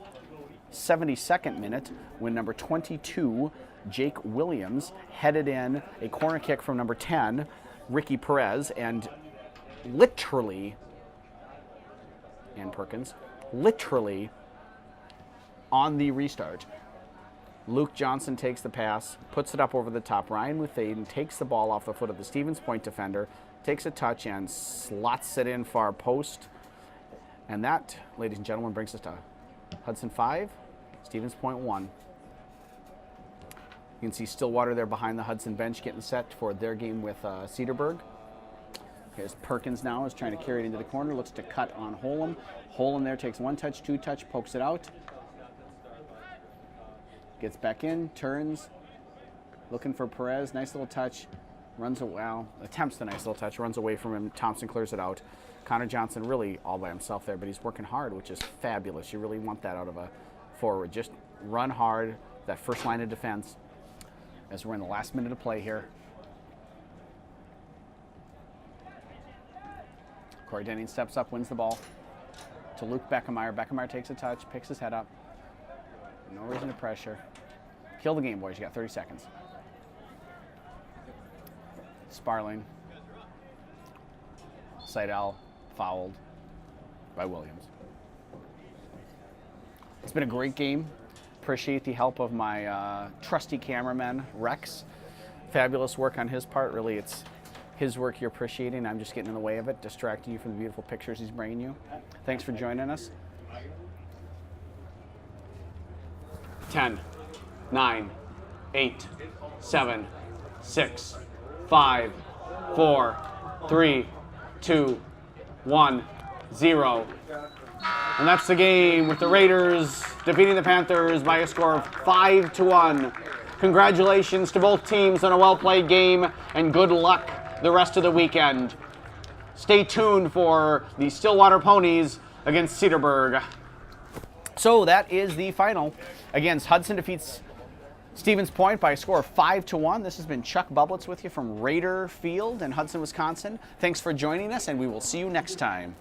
72nd minute when number 22, Jake Williams, headed in a corner kick from number 10, Ricky Perez, and literally, and Perkins, literally on the restart. Luke Johnson takes the pass, puts it up over the top. Ryan Muthaden takes the ball off the foot of the Stevens Point defender, takes a touch and slots it in far post. And that, ladies and gentlemen, brings us to Hudson 5, Stevens Point 1. You can see Stillwater there behind the Hudson bench getting set for their game with Cedarburg. Here's Perkins now is trying to carry it into the corner, looks to cut on Holm. Holm there takes 1 touch, 2 touch, pokes it out. Gets back in, turns, looking for Perez, nice little touch, runs away, well, attempts the nice little touch, runs away from him, Thompson clears it out. Connor Johnson really all by himself there, but he's working hard, which is fabulous. You really want that out of a forward. Just run hard, that first line of defense, as we're in the last minute of play here. Corey Denning steps up, wins the ball to Luke Beckemeyer. Beckemeyer takes a touch, picks his head up. No reason to pressure. Kill the game, boys. You got 30 seconds. Sparling. Seidel fouled by Williams. It's been a great game. Appreciate the help of my trusty cameraman, Rex. Fabulous work on his part. Really, it's his work you're appreciating. I'm just getting in the way of it, distracting you from the beautiful pictures he's bringing you. Thanks for joining us. 10, 9, 8, 7, 6, 5, 4, 3, 2, 1, 0. And that's the game with the Raiders defeating the Panthers by a score of 5-1. Congratulations to both teams on a well-played game, and good luck the rest of the weekend. Stay tuned for the Stillwater Ponies against Cedarburg. So that is the final. Again, Hudson defeats Stevens Point by a score of 5-1. This has been Chuck Bublitz with you from Raider Field in Hudson, Wisconsin. Thanks for joining us, and we will see you next time.